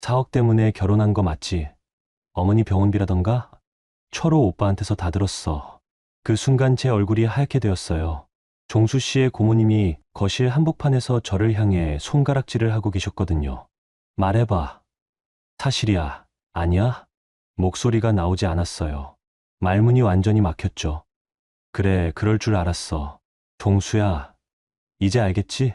4억 때문에 결혼한 거 맞지? 어머니 병원비라던가? 철호 오빠한테서 다 들었어. 그 순간 제 얼굴이 하얗게 되었어요. 종수 씨의 고모님이 거실 한복판에서 저를 향해 손가락질을 하고 계셨거든요. 말해봐. 사실이야. 아니야? 목소리가 나오지 않았어요. 말문이 완전히 막혔죠. 그래, 그럴 줄 알았어. 종수야, 이제 알겠지?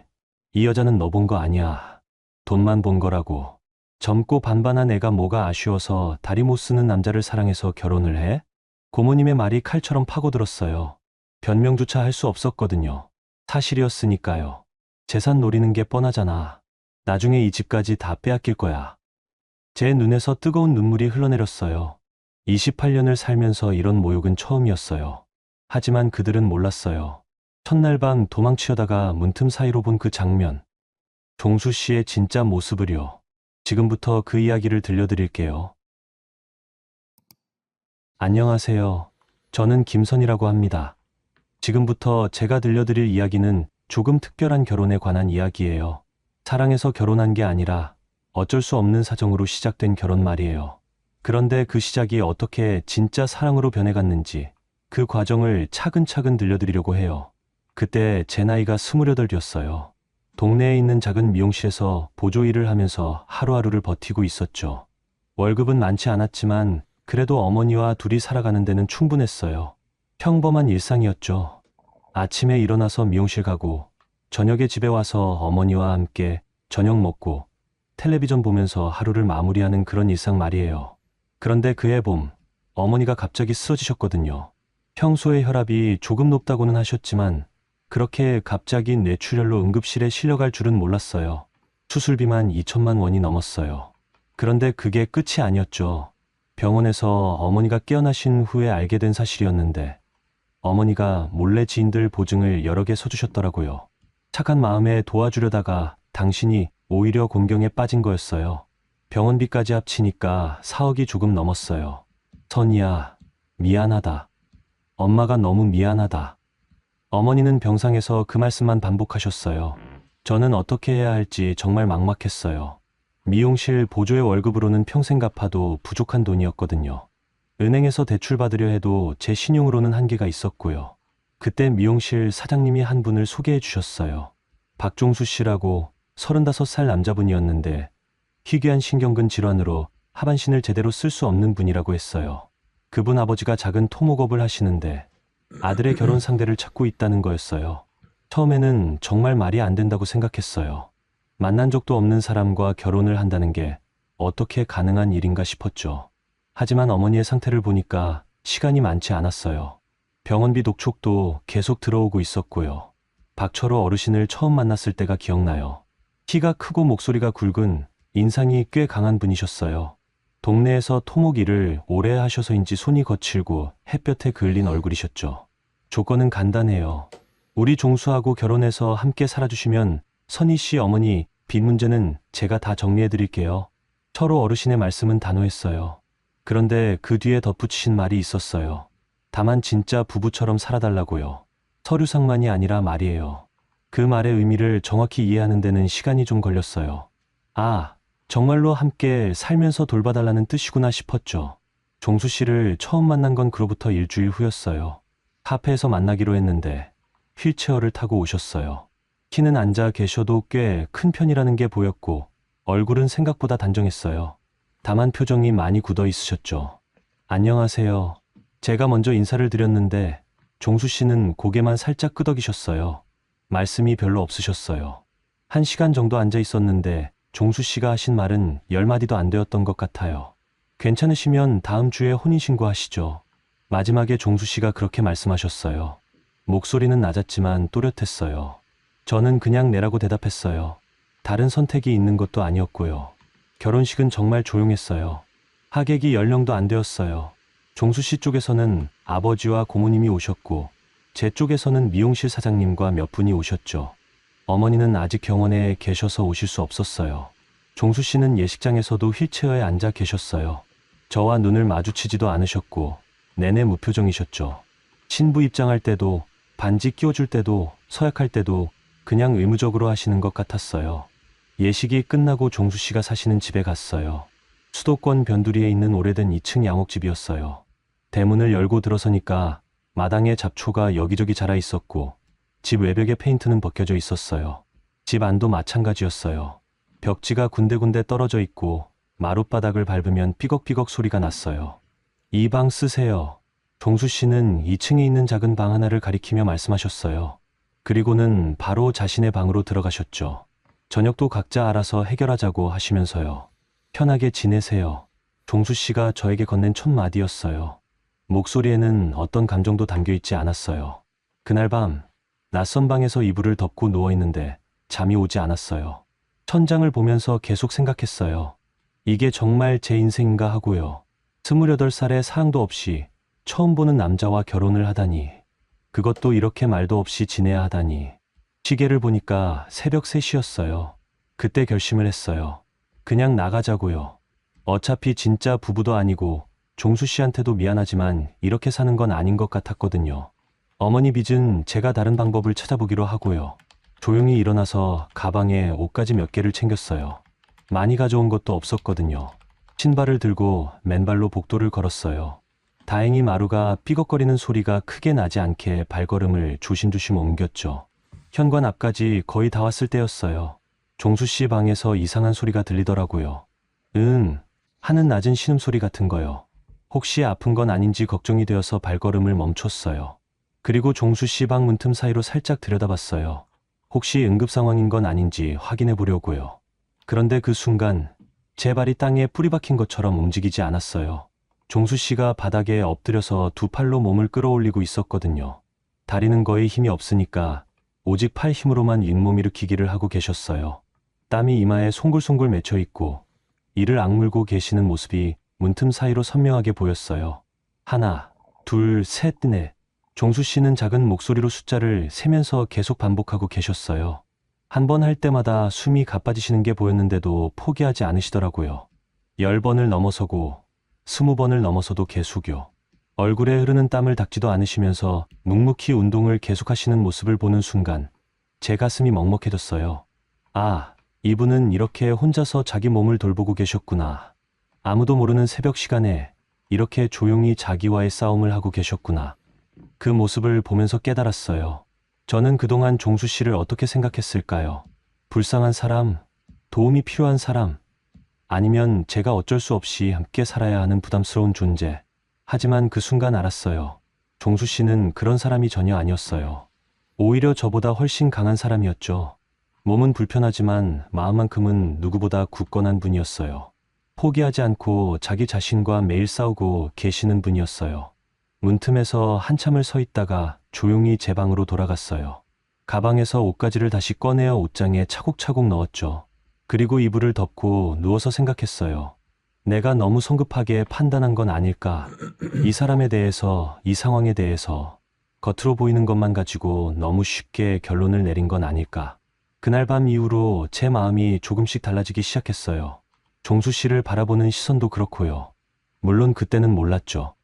이 여자는 너 본 거 아니야. 돈만 본 거라고. 젊고 반반한 애가 뭐가 아쉬워서 다리 못 쓰는 남자를 사랑해서 결혼을 해? 고모님의 말이 칼처럼 파고들었어요. 변명조차 할 수 없었거든요. 사실이었으니까요. 재산 노리는 게 뻔하잖아. 나중에 이 집까지 다 빼앗길 거야. 제 눈에서 뜨거운 눈물이 흘러내렸어요. 28년을 살면서 이런 모욕은 처음이었어요. 하지만 그들은 몰랐어요. 첫날 밤 도망치려다가 문틈 사이로 본 그 장면. 종수 씨의 진짜 모습을요. 지금부터 그 이야기를 들려드릴게요. 안녕하세요. 저는 김선이라고 합니다. 지금부터 제가 들려드릴 이야기는 조금 특별한 결혼에 관한 이야기예요. 사랑해서 결혼한 게 아니라 어쩔 수 없는 사정으로 시작된 결혼 말이에요. 그런데 그 시작이 어떻게 진짜 사랑으로 변해갔는지 그 과정을 차근차근 들려드리려고 해요. 그때 제 나이가 28이었어요. 동네에 있는 작은 미용실에서 보조 일을 하면서 하루하루를 버티고 있었죠. 월급은 많지 않았지만 그래도 어머니와 둘이 살아가는 데는 충분했어요. 평범한 일상이었죠. 아침에 일어나서 미용실 가고 저녁에 집에 와서 어머니와 함께 저녁 먹고 텔레비전 보면서 하루를 마무리하는 그런 일상 말이에요. 그런데 그해 봄, 어머니가 갑자기 쓰러지셨거든요. 평소에 혈압이 조금 높다고는 하셨지만 그렇게 갑자기 뇌출혈로 응급실에 실려갈 줄은 몰랐어요. 수술비만 2천만 원이 넘었어요. 그런데 그게 끝이 아니었죠. 병원에서 어머니가 깨어나신 후에 알게 된 사실이었는데 어머니가 몰래 지인들 보증을 여러 개 서주셨더라고요. 착한 마음에 도와주려다가 당신이 오히려 곤경에 빠진 거였어요. 병원비까지 합치니까 4억이 조금 넘었어요. 선이야, 미안하다. 엄마가 너무 미안하다. 어머니는 병상에서 그 말씀만 반복하셨어요. 저는 어떻게 해야 할지 정말 막막했어요. 미용실 보조의 월급으로는 평생 갚아도 부족한 돈이었거든요. 은행에서 대출 받으려 해도 제 신용으로는 한계가 있었고요. 그때 미용실 사장님이 한 분을 소개해 주셨어요. 박종수 씨라고 35살 남자분이었는데 희귀한 신경근 질환으로 하반신을 제대로 쓸 수 없는 분이라고 했어요. 그분 아버지가 작은 토목업을 하시는데 아들의 결혼 상대를 찾고 있다는 거였어요. 처음에는 정말 말이 안 된다고 생각했어요. 만난 적도 없는 사람과 결혼을 한다는 게 어떻게 가능한 일인가 싶었죠. 하지만 어머니의 상태를 보니까 시간이 많지 않았어요. 병원비 독촉도 계속 들어오고 있었고요. 박철호 어르신을 처음 만났을 때가 기억나요. 키가 크고 목소리가 굵은 인상이 꽤 강한 분이셨어요. 동네에서 토목 일을 오래 하셔서인지 손이 거칠고 햇볕에 그을린 얼굴이셨죠. 조건은 간단해요. 우리 종수하고 결혼해서 함께 살아주시면 선희 씨 어머니 빚 문제는 제가 다 정리해 드릴게요. 철호 어르신의 말씀은 단호했어요. 그런데 그 뒤에 덧붙이신 말이 있었어요. 다만 진짜 부부처럼 살아달라고요. 서류상만이 아니라 말이에요. 그 말의 의미를 정확히 이해하는 데는 시간이 좀 걸렸어요. 아, 정말로 함께 살면서 돌봐달라는 뜻이구나 싶었죠. 종수 씨를 처음 만난 건 그로부터 일주일 후였어요. 카페에서 만나기로 했는데 휠체어를 타고 오셨어요. 키는 앉아 계셔도 꽤 큰 편이라는 게 보였고 얼굴은 생각보다 단정했어요. 다만 표정이 많이 굳어 있으셨죠. 안녕하세요. 제가 먼저 인사를 드렸는데 종수 씨는 고개만 살짝 끄덕이셨어요. 말씀이 별로 없으셨어요. 1시간 정도 앉아 있었는데 종수 씨가 하신 말은 10마디도 안 되었던 것 같아요. 괜찮으시면 다음 주에 혼인신고 하시죠. 마지막에 종수 씨가 그렇게 말씀하셨어요. 목소리는 낮았지만 또렷했어요. 저는 그냥 내라고 대답했어요. 다른 선택이 있는 것도 아니었고요. 결혼식은 정말 조용했어요. 하객이 10명도 안 되었어요. 종수 씨 쪽에서는 아버지와 고모님이 오셨고 제 쪽에서는 미용실 사장님과 몇 분이 오셨죠. 어머니는 아직 병원에 계셔서 오실 수 없었어요. 종수 씨는 예식장에서도 휠체어에 앉아 계셨어요. 저와 눈을 마주치지도 않으셨고 내내 무표정이셨죠. 신부 입장할 때도 반지 끼워줄 때도 서약할 때도 그냥 의무적으로 하시는 것 같았어요. 예식이 끝나고 종수 씨가 사시는 집에 갔어요. 수도권 변두리에 있는 오래된 2층 양옥집이었어요. 대문을 열고 들어서니까 마당에 잡초가 여기저기 자라 있었고 집 외벽에 페인트는 벗겨져 있었어요. 집 안도 마찬가지였어요. 벽지가 군데군데 떨어져 있고 마룻바닥을 밟으면 삐걱삐걱 소리가 났어요. 이 방 쓰세요. 종수 씨는 2층에 있는 작은 방 하나를 가리키며 말씀하셨어요. 그리고는 바로 자신의 방으로 들어가셨죠. 저녁도 각자 알아서 해결하자고 하시면서요. 편하게 지내세요. 종수 씨가 저에게 건넨 첫 마디였어요. 목소리에는 어떤 감정도 담겨 있지 않았어요. 그날 밤 낯선 방에서 이불을 덮고 누워있는데 잠이 오지 않았어요. 천장을 보면서 계속 생각했어요. 이게 정말 제 인생인가 하고요. 28살에 사랑도 없이 처음 보는 남자와 결혼을 하다니, 그것도 이렇게 말도 없이 지내야 하다니. 시계를 보니까 새벽 3시였어요. 그때 결심을 했어요. 그냥 나가자고요. 어차피 진짜 부부도 아니고 종수 씨한테도 미안하지만 이렇게 사는 건 아닌 것 같았거든요. 어머니 빚은 제가 다른 방법을 찾아보기로 하고요. 조용히 일어나서 가방에 옷가지 몇 개를 챙겼어요. 많이 가져온 것도 없었거든요. 신발을 들고 맨발로 복도를 걸었어요. 다행히 마루가 삐걱거리는 소리가 크게 나지 않게 발걸음을 조심조심 옮겼죠. 현관 앞까지 거의 다 왔을 때였어요. 종수 씨 방에서 이상한 소리가 들리더라고요. 하는 낮은 신음소리 같은 거요. 혹시 아픈 건 아닌지 걱정이 되어서 발걸음을 멈췄어요. 그리고 종수 씨 방 문틈 사이로 살짝 들여다봤어요. 혹시 응급 상황인 건 아닌지 확인해 보려고요. 그런데 그 순간 제 발이 땅에 뿌리 박힌 것처럼 움직이지 않았어요. 종수 씨가 바닥에 엎드려서 두 팔로 몸을 끌어올리고 있었거든요. 다리는 거의 힘이 없으니까 오직 팔 힘으로만 윗몸 일으키기를 하고 계셨어요. 땀이 이마에 송글송글 맺혀 있고 이를 악물고 계시는 모습이 문틈 사이로 선명하게 보였어요. 하나, 둘, 셋, 넷. 종수 씨는 작은 목소리로 숫자를 세면서 계속 반복하고 계셨어요. 한 번 할 때마다 숨이 가빠지시는 게 보였는데도 포기하지 않으시더라고요. 10번을 넘어서고 20번을 넘어서도 계속요. 얼굴에 흐르는 땀을 닦지도 않으시면서 묵묵히 운동을 계속하시는 모습을 보는 순간 제 가슴이 먹먹해졌어요. 아, 이분은 이렇게 혼자서 자기 몸을 돌보고 계셨구나. 아무도 모르는 새벽 시간에 이렇게 조용히 자기와의 싸움을 하고 계셨구나. 그 모습을 보면서 깨달았어요. 저는 그동안 종수 씨를 어떻게 생각했을까요? 불쌍한 사람, 도움이 필요한 사람, 아니면 제가 어쩔 수 없이 함께 살아야 하는 부담스러운 존재. 하지만 그 순간 알았어요. 종수 씨는 그런 사람이 전혀 아니었어요. 오히려 저보다 훨씬 강한 사람이었죠. 몸은 불편하지만 마음만큼은 누구보다 굳건한 분이었어요. 포기하지 않고 자기 자신과 매일 싸우고 계시는 분이었어요. 문틈에서 한참을 서 있다가 조용히 제 방으로 돌아갔어요. 가방에서 옷가지를 다시 꺼내어 옷장에 차곡차곡 넣었죠. 그리고 이불을 덮고 누워서 생각했어요. 내가 너무 성급하게 판단한 건 아닐까. 이 사람에 대해서, 이 상황에 대해서 겉으로 보이는 것만 가지고 너무 쉽게 결론을 내린 건 아닐까. 그날 밤 이후로 제 마음이 조금씩 달라지기 시작했어요. 종수 씨를 바라보는 시선도 그렇고요. 물론 그때는 몰랐죠.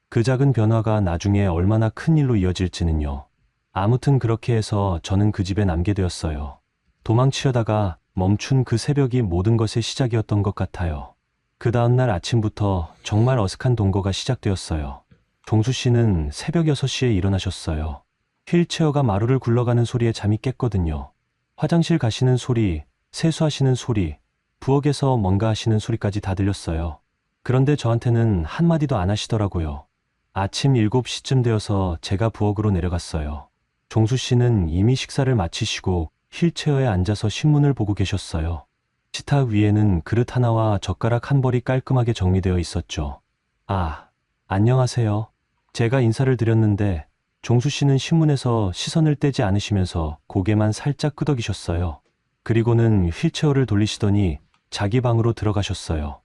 그 작은 변화가 나중에 얼마나 큰 일로 이어질지는요. 아무튼 그렇게 해서 저는 그 집에 남게 되었어요. 도망치려다가 멈춘 그 새벽이 모든 것의 시작이었던 것 같아요. 그 다음날 아침부터 정말 어색한 동거가 시작되었어요. 종수 씨는 새벽 6시에 일어나셨어요. 휠체어가 마루를 굴러가는 소리에 잠이 깼거든요. 화장실 가시는 소리, 세수하시는 소리, 부엌에서 뭔가 하시는 소리까지 다 들렸어요. 그런데 저한테는 한마디도 안 하시더라고요. 아침 7시쯤 되어서 제가 부엌으로 내려갔어요. 종수 씨는 이미 식사를 마치시고 휠체어에 앉아서 신문을 보고 계셨어요. 식탁 위에는 그릇 하나와 젓가락 한 벌이 깔끔하게 정리되어 있었죠. 아, 안녕하세요. 제가 인사를 드렸는데 종수 씨는 신문에서 시선을 떼지 않으시면서 고개만 살짝 끄덕이셨어요. 그리고는 휠체어를 돌리시더니 자기 방으로 들어가셨어요.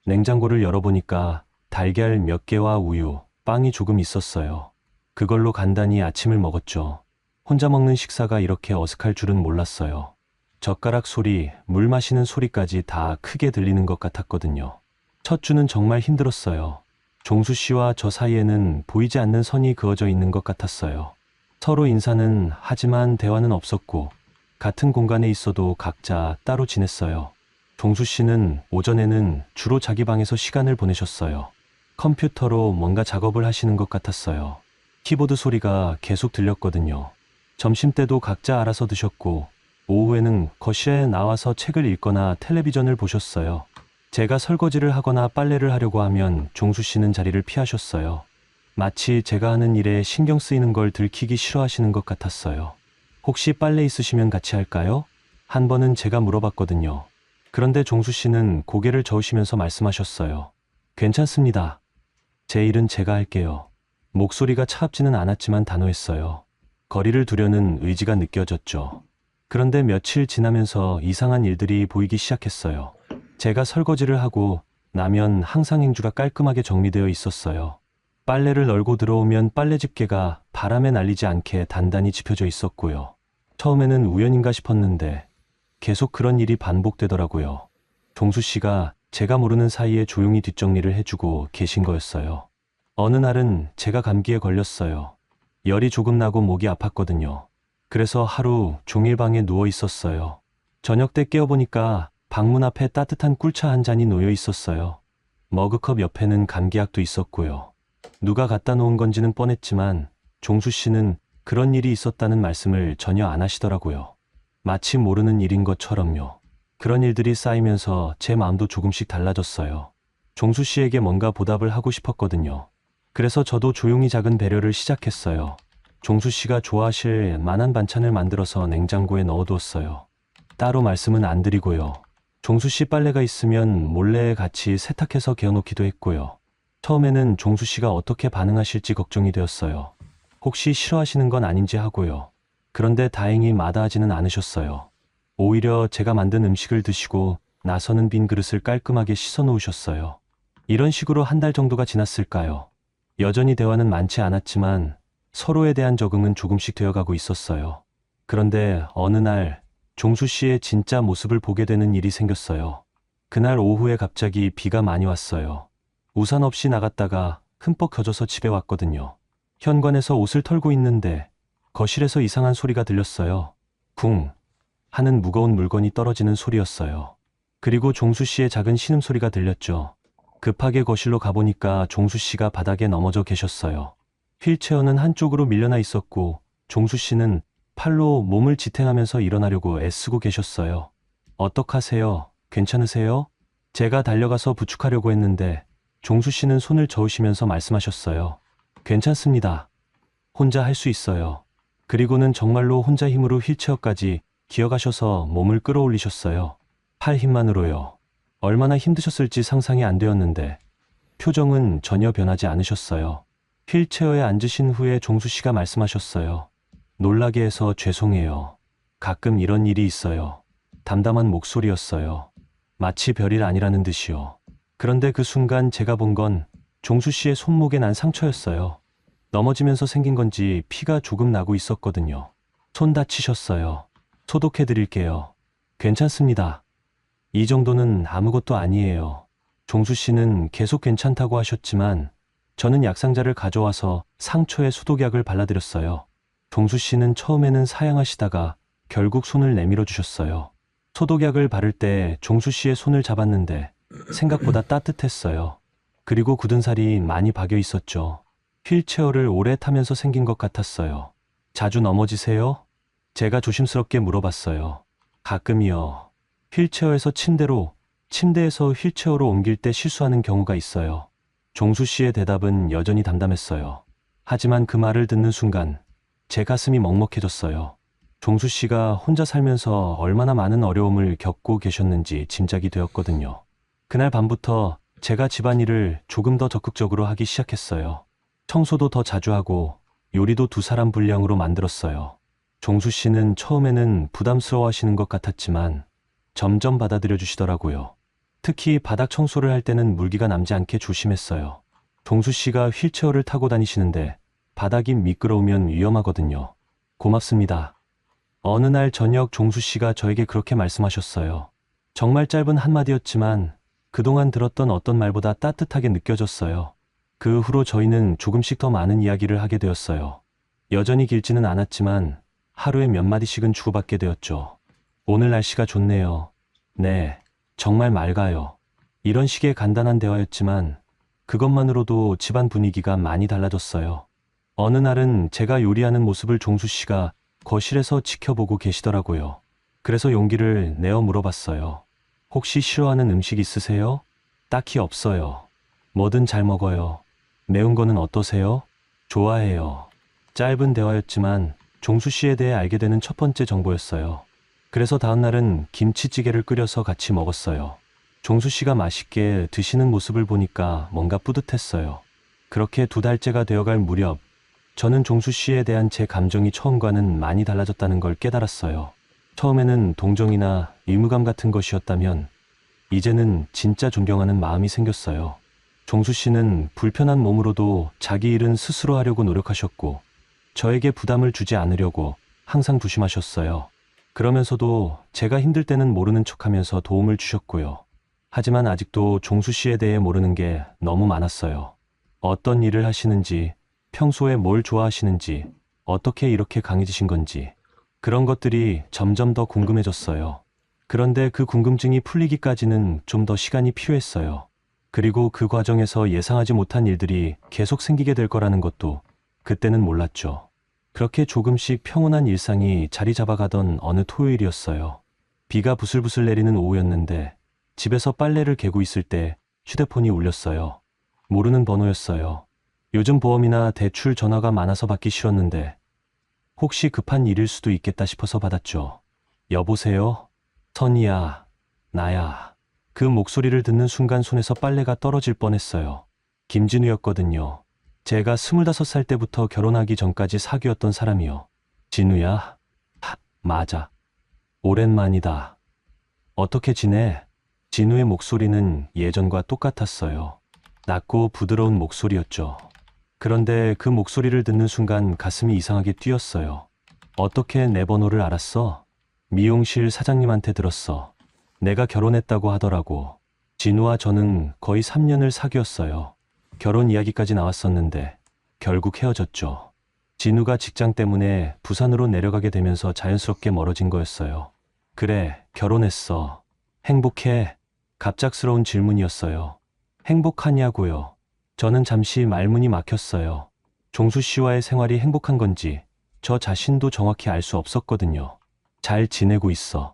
냉장고를 열어보니까 달걀 몇 개와 우유, 빵이 조금 있었어요. 그걸로 간단히 아침을 먹었죠. 혼자 먹는 식사가 이렇게 어색할 줄은 몰랐어요. 젓가락 소리, 물 마시는 소리까지 다 크게 들리는 것 같았거든요. 첫 주는 정말 힘들었어요. 종수 씨와 저 사이에는 보이지 않는 선이 그어져 있는 것 같았어요. 서로 인사는 하지만 대화는 없었고 같은 공간에 있어도 각자 따로 지냈어요. 종수 씨는 오전에는 주로 자기 방에서 시간을 보내셨어요. 컴퓨터로 뭔가 작업을 하시는 것 같았어요. 키보드 소리가 계속 들렸거든요. 점심때도 각자 알아서 드셨고, 오후에는 거실에 나와서 책을 읽거나 텔레비전을 보셨어요. 제가 설거지를 하거나 빨래를 하려고 하면 종수 씨는 자리를 피하셨어요. 마치 제가 하는 일에 신경 쓰이는 걸 들키기 싫어하시는 것 같았어요. 혹시 빨래 있으시면 같이 할까요? 한 번은 제가 물어봤거든요. 그런데 종수 씨는 고개를 저으시면서 말씀하셨어요. 괜찮습니다. 제 일은 제가 할게요. 목소리가 차갑지는 않았지만 단호했어요. 거리를 두려는 의지가 느껴졌죠. 그런데 며칠 지나면서 이상한 일들이 보이기 시작했어요. 제가 설거지를 하고 나면 항상 행주가 깔끔하게 정리되어 있었어요. 빨래를 널고 들어오면 빨래 집게가 바람에 날리지 않게 단단히 짚혀져 있었고요. 처음에는 우연인가 싶었는데 계속 그런 일이 반복되더라고요. 종수 씨가 제가 모르는 사이에 조용히 뒷정리를 해주고 계신 거였어요. 어느 날은 제가 감기에 걸렸어요. 열이 조금 나고 목이 아팠거든요. 그래서 하루 종일 방에 누워 있었어요. 저녁 때 깨어보니까 방문 앞에 따뜻한 꿀차 한 잔이 놓여 있었어요. 머그컵 옆에는 감기약도 있었고요. 누가 갖다 놓은 건지는 뻔했지만 종수 씨는 그런 일이 있었다는 말씀을 전혀 안 하시더라고요. 마치 모르는 일인 것처럼요. 그런 일들이 쌓이면서 제 마음도 조금씩 달라졌어요. 종수 씨에게 뭔가 보답을 하고 싶었거든요. 그래서 저도 조용히 작은 배려를 시작했어요. 종수 씨가 좋아하실 만한 반찬을 만들어서 냉장고에 넣어두었어요. 따로 말씀은 안 드리고요. 종수 씨 빨래가 있으면 몰래 같이 세탁해서 개어놓기도 했고요. 처음에는 종수 씨가 어떻게 반응하실지 걱정이 되었어요. 혹시 싫어하시는 건 아닌지 하고요. 그런데 다행히 마다하지는 않으셨어요. 오히려 제가 만든 음식을 드시고 나서는 빈 그릇을 깔끔하게 씻어 놓으셨어요. 이런 식으로 한 달 정도가 지났을까요? 여전히 대화는 많지 않았지만 서로에 대한 적응은 조금씩 되어가고 있었어요. 그런데 어느 날 종수 씨의 진짜 모습을 보게 되는 일이 생겼어요. 그날 오후에 갑자기 비가 많이 왔어요. 우산 없이 나갔다가 흠뻑 젖어서 집에 왔거든요. 현관에서 옷을 털고 있는데 거실에서 이상한 소리가 들렸어요. 쿵 하는 무거운 물건이 떨어지는 소리였어요. 그리고 종수 씨의 작은 신음소리가 들렸죠. 급하게 거실로 가보니까 종수 씨가 바닥에 넘어져 계셨어요. 휠체어는 한쪽으로 밀려나 있었고 종수 씨는 팔로 몸을 지탱하면서 일어나려고 애쓰고 계셨어요. 어떡하세요? 괜찮으세요? 제가 달려가서 부축하려고 했는데 종수 씨는 손을 저으시면서 말씀하셨어요. 괜찮습니다. 혼자 할 수 있어요. 그리고는 정말로 혼자 힘으로 휠체어까지 기어가셔서 몸을 끌어올리셨어요. 팔 힘만으로요. 얼마나 힘드셨을지 상상이 안 되었는데 표정은 전혀 변하지 않으셨어요. 휠체어에 앉으신 후에 종수 씨가 말씀하셨어요. 놀라게 해서 죄송해요. 가끔 이런 일이 있어요. 담담한 목소리였어요. 마치 별일 아니라는 듯이요. 그런데 그 순간 제가 본 건 종수 씨의 손목에 난 상처였어요. 넘어지면서 생긴 건지 피가 조금 나고 있었거든요. 손 다치셨어요. 소독해 드릴게요. 괜찮습니다. 이 정도는 아무것도 아니에요. 종수 씨는 계속 괜찮다고 하셨지만 저는 약상자를 가져와서 상처에 소독약을 발라드렸어요. 종수 씨는 처음에는 사양하시다가 결국 손을 내밀어 주셨어요. 소독약을 바를 때 종수 씨의 손을 잡았는데 생각보다 따뜻했어요. 그리고 굳은 살이 많이 박여 있었죠. 휠체어를 오래 타면서 생긴 것 같았어요. 자주 넘어지세요? 제가 조심스럽게 물어봤어요. 가끔이요. 휠체어에서 침대로, 침대에서 휠체어로 옮길 때 실수하는 경우가 있어요. 종수 씨의 대답은 여전히 담담했어요. 하지만 그 말을 듣는 순간 제 가슴이 먹먹해졌어요. 종수 씨가 혼자 살면서 얼마나 많은 어려움을 겪고 계셨는지 짐작이 되었거든요. 그날 밤부터 제가 집안일을 조금 더 적극적으로 하기 시작했어요. 청소도 더 자주 하고 요리도 2사람 분량으로 만들었어요. 종수 씨는 처음에는 부담스러워하시는 것 같았지만 점점 받아들여 주시더라고요. 특히 바닥 청소를 할 때는 물기가 남지 않게 조심했어요. 종수 씨가 휠체어를 타고 다니시는데 바닥이 미끄러우면 위험하거든요. 고맙습니다. 어느 날 저녁 종수 씨가 저에게 그렇게 말씀하셨어요. 정말 짧은 한마디였지만 그동안 들었던 어떤 말보다 따뜻하게 느껴졌어요. 그 후로 저희는 조금씩 더 많은 이야기를 하게 되었어요. 여전히 길지는 않았지만 하루에 몇 마디씩은 주고받게 되었죠. 오늘 날씨가 좋네요. 네, 정말 맑아요. 이런 식의 간단한 대화였지만 그것만으로도 집안 분위기가 많이 달라졌어요. 어느 날은 제가 요리하는 모습을 종수 씨가 거실에서 지켜보고 계시더라고요. 그래서 용기를 내어 물어봤어요. 혹시 싫어하는 음식 있으세요? 딱히 없어요. 뭐든 잘 먹어요. 매운 거는 어떠세요? 좋아해요. 짧은 대화였지만 종수 씨에 대해 알게 되는 첫 번째 정보였어요. 그래서 다음 날은 김치찌개를 끓여서 같이 먹었어요. 종수 씨가 맛있게 드시는 모습을 보니까 뭔가 뿌듯했어요. 그렇게 2달째가 되어갈 무렵, 저는 종수 씨에 대한 제 감정이 처음과는 많이 달라졌다는 걸 깨달았어요. 처음에는 동정이나 의무감 같은 것이었다면, 이제는 진짜 존경하는 마음이 생겼어요. 종수 씨는 불편한 몸으로도 자기 일은 스스로 하려고 노력하셨고, 저에게 부담을 주지 않으려고 항상 조심하셨어요. 그러면서도 제가 힘들 때는 모르는 척하면서 도움을 주셨고요. 하지만 아직도 종수 씨에 대해 모르는 게 너무 많았어요. 어떤 일을 하시는지, 평소에 뭘 좋아하시는지, 어떻게 이렇게 강해지신 건지, 그런 것들이 점점 더 궁금해졌어요. 그런데 그 궁금증이 풀리기까지는 좀 더 시간이 필요했어요. 그리고 그 과정에서 예상하지 못한 일들이 계속 생기게 될 거라는 것도 그때는 몰랐죠. 그렇게 조금씩 평온한 일상이 자리 잡아가던 어느 토요일이었어요. 비가 부슬부슬 내리는 오후였는데 집에서 빨래를 개고 있을 때 휴대폰이 울렸어요. 모르는 번호였어요. 요즘 보험이나 대출 전화가 많아서 받기 싫었는데 혹시 급한 일일 수도 있겠다 싶어서 받았죠. 여보세요? 선이야, 나야. 그 목소리를 듣는 순간 손에서 빨래가 떨어질 뻔했어요. 김진우였거든요. 제가 25살 때부터 결혼하기 전까지 사귀었던 사람이요. 진우야? 맞아. 오랜만이다. 어떻게 지내? 진우의 목소리는 예전과 똑같았어요. 낮고 부드러운 목소리였죠. 그런데 그 목소리를 듣는 순간 가슴이 이상하게 뛰었어요. 어떻게 내 번호를 알았어? 미용실 사장님한테 들었어. 내가 결혼했다고 하더라고. 진우와 저는 거의 3년을 사귀었어요. 결혼 이야기까지 나왔었는데 결국 헤어졌죠. 진우가 직장 때문에 부산으로 내려가게 되면서 자연스럽게 멀어진 거였어요. 그래, 결혼했어. 행복해? 갑작스러운 질문이었어요. 행복하냐고요. 저는 잠시 말문이 막혔어요. 종수 씨와의 생활이 행복한 건지 저 자신도 정확히 알 수 없었거든요. 잘 지내고 있어.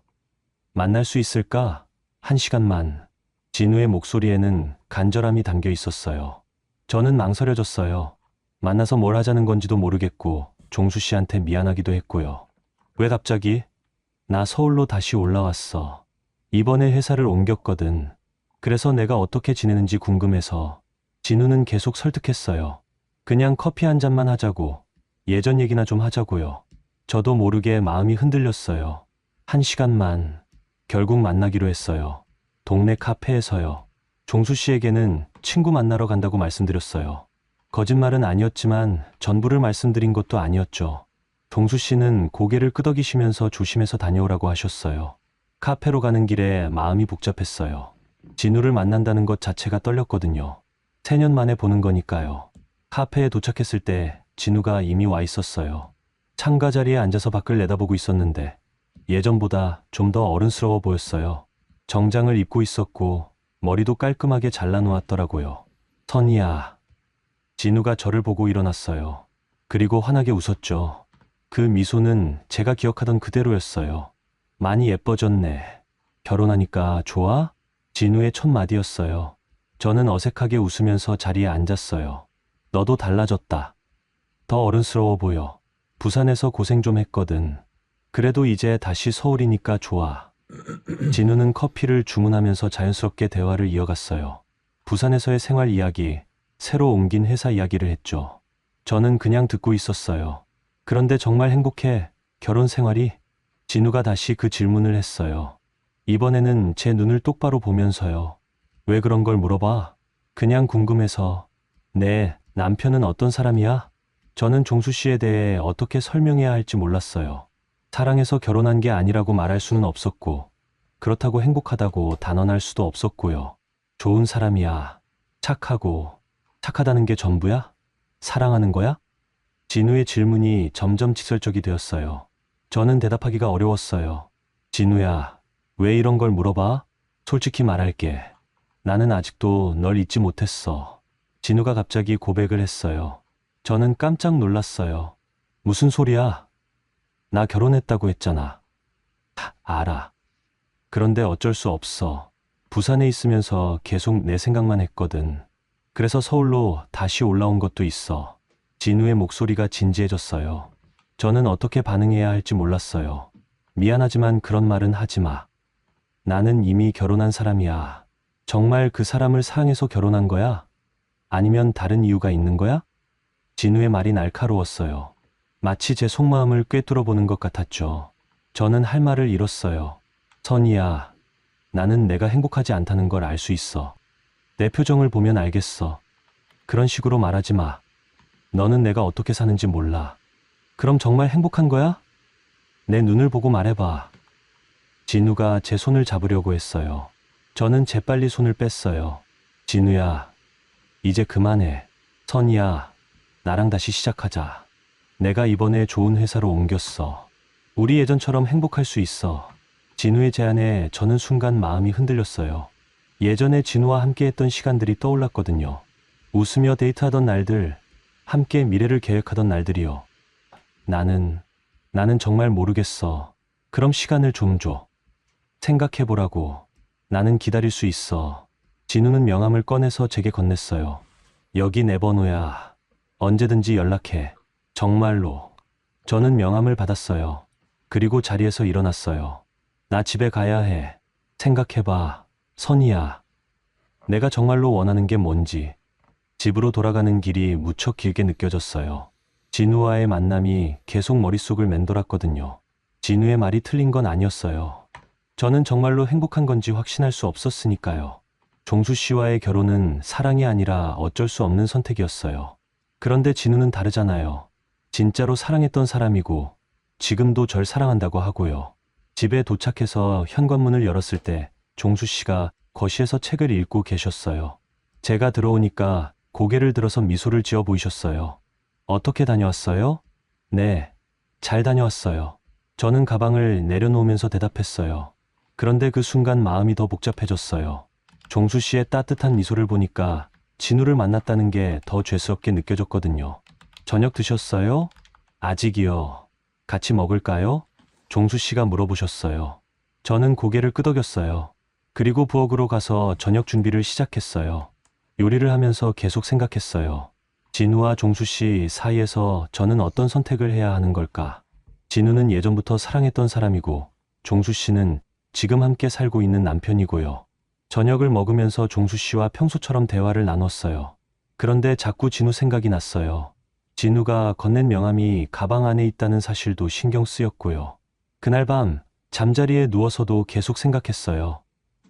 만날 수 있을까? 1시간만. 진우의 목소리에는 간절함이 담겨 있었어요. 저는 망설여졌어요. 만나서 뭘 하자는 건지도 모르겠고 종수 씨한테 미안하기도 했고요. 왜 갑자기? 나 서울로 다시 올라왔어. 이번에 회사를 옮겼거든. 그래서 내가 어떻게 지내는지 궁금해서. 진우는 계속 설득했어요. 그냥 커피 한 잔만 하자고. 예전 얘기나 좀 하자고요. 저도 모르게 마음이 흔들렸어요. 1시간만. 결국 만나기로 했어요. 동네 카페에서요. 종수 씨에게는 친구 만나러 간다고 말씀드렸어요. 거짓말은 아니었지만 전부를 말씀드린 것도 아니었죠. 종수 씨는 고개를 끄덕이시면서 조심해서 다녀오라고 하셨어요. 카페로 가는 길에 마음이 복잡했어요. 진우를 만난다는 것 자체가 떨렸거든요. 3년 만에 보는 거니까요. 카페에 도착했을 때 진우가 이미 와 있었어요. 창가 자리에 앉아서 밖을 내다보고 있었는데 예전보다 좀 더 어른스러워 보였어요. 정장을 입고 있었고 머리도 깔끔하게 잘라놓았더라고요. 선이야. 진우가 저를 보고 일어났어요. 그리고 환하게 웃었죠. 그 미소는 제가 기억하던 그대로였어요. 많이 예뻐졌네. 결혼하니까 좋아? 진우의 첫 마디였어요. 저는 어색하게 웃으면서 자리에 앉았어요. 너도 달라졌다. 더 어른스러워 보여. 부산에서 고생 좀 했거든. 그래도 이제 다시 서울이니까 좋아. 진우는 커피를 주문하면서 자연스럽게 대화를 이어갔어요. 부산에서의 생활 이야기, 새로 옮긴 회사 이야기를 했죠. 저는 그냥 듣고 있었어요. 그런데 정말 행복해. 결혼 생활이? 진우가 다시 그 질문을 했어요. 이번에는 제 눈을 똑바로 보면서요. 왜 그런 걸 물어봐? 그냥 궁금해서. 네, 남편은 어떤 사람이야? 저는 종수 씨에 대해 어떻게 설명해야 할지 몰랐어요. 사랑해서 결혼한 게 아니라고 말할 수는 없었고, 그렇다고 행복하다고 단언할 수도 없었고요. 좋은 사람이야. 착하고, 착하다는 게 전부야? 사랑하는 거야? 진우의 질문이 점점 직설적이 되었어요. 저는 대답하기가 어려웠어요. 진우야, 왜 이런 걸 물어봐? 솔직히 말할게. 나는 아직도 널 잊지 못했어. 진우가 갑자기 고백을 했어요. 저는 깜짝 놀랐어요. 무슨 소리야? 나 결혼했다고 했잖아. 알아. 그런데 어쩔 수 없어. 부산에 있으면서 계속 내 생각만 했거든. 그래서 서울로 다시 올라온 것도 있어. 진우의 목소리가 진지해졌어요. 저는 어떻게 반응해야 할지 몰랐어요. 미안하지만 그런 말은 하지 마. 나는 이미 결혼한 사람이야. 정말 그 사람을 사랑해서 결혼한 거야? 아니면 다른 이유가 있는 거야? 진우의 말이 날카로웠어요. 마치 제 속마음을 꿰뚫어 보는 것 같았죠. 저는 할 말을 잃었어요. 선이야, 나는 내가 행복하지 않다는 걸 알 수 있어. 내 표정을 보면 알겠어. 그런 식으로 말하지 마. 너는 내가 어떻게 사는지 몰라. 그럼 정말 행복한 거야? 내 눈을 보고 말해봐. 진우가 제 손을 잡으려고 했어요. 저는 재빨리 손을 뺐어요. 진우야, 이제 그만해. 선이야, 나랑 다시 시작하자. 내가 이번에 좋은 회사로 옮겼어. 우리 예전처럼 행복할 수 있어. 진우의 제안에 저는 순간 마음이 흔들렸어요. 예전에 진우와 함께했던 시간들이 떠올랐거든요. 웃으며 데이트하던 날들, 함께 미래를 계획하던 날들이요. 나는 정말 모르겠어. 그럼 시간을 좀 줘. 생각해보라고. 나는 기다릴 수 있어. 진우는 명함을 꺼내서 제게 건넸어요. 여기 내 번호야. 언제든지 연락해. 정말로. 저는 명함을 받았어요. 그리고 자리에서 일어났어요. 나 집에 가야 해. 생각해봐. 선이야. 내가 정말로 원하는 게 뭔지. 집으로 돌아가는 길이 무척 길게 느껴졌어요. 진우와의 만남이 계속 머릿속을 맴돌았거든요. 진우의 말이 틀린 건 아니었어요. 저는 정말로 행복한 건지 확신할 수 없었으니까요. 종수 씨와의 결혼은 사랑이 아니라 어쩔 수 없는 선택이었어요. 그런데 진우는 다르잖아요. 진짜로 사랑했던 사람이고 지금도 절 사랑한다고 하고요. 집에 도착해서 현관문을 열었을 때 종수 씨가 거실에서 책을 읽고 계셨어요. 제가 들어오니까 고개를 들어서 미소를 지어 보이셨어요. 어떻게 다녀왔어요? 네, 잘 다녀왔어요. 저는 가방을 내려놓으면서 대답했어요. 그런데 그 순간 마음이 더 복잡해졌어요. 종수 씨의 따뜻한 미소를 보니까 진우를 만났다는 게 더 죄스럽게 느껴졌거든요. 저녁 드셨어요? 아직이요. 같이 먹을까요? 종수 씨가 물어보셨어요. 저는 고개를 끄덕였어요. 그리고 부엌으로 가서 저녁 준비를 시작했어요. 요리를 하면서 계속 생각했어요. 진우와 종수 씨 사이에서 저는 어떤 선택을 해야 하는 걸까? 진우는 예전부터 사랑했던 사람이고 종수 씨는 지금 함께 살고 있는 남편이고요. 저녁을 먹으면서 종수 씨와 평소처럼 대화를 나눴어요. 그런데 자꾸 진우 생각이 났어요. 진우가 건넨 명함이 가방 안에 있다는 사실도 신경 쓰였고요. 그날 밤 잠자리에 누워서도 계속 생각했어요.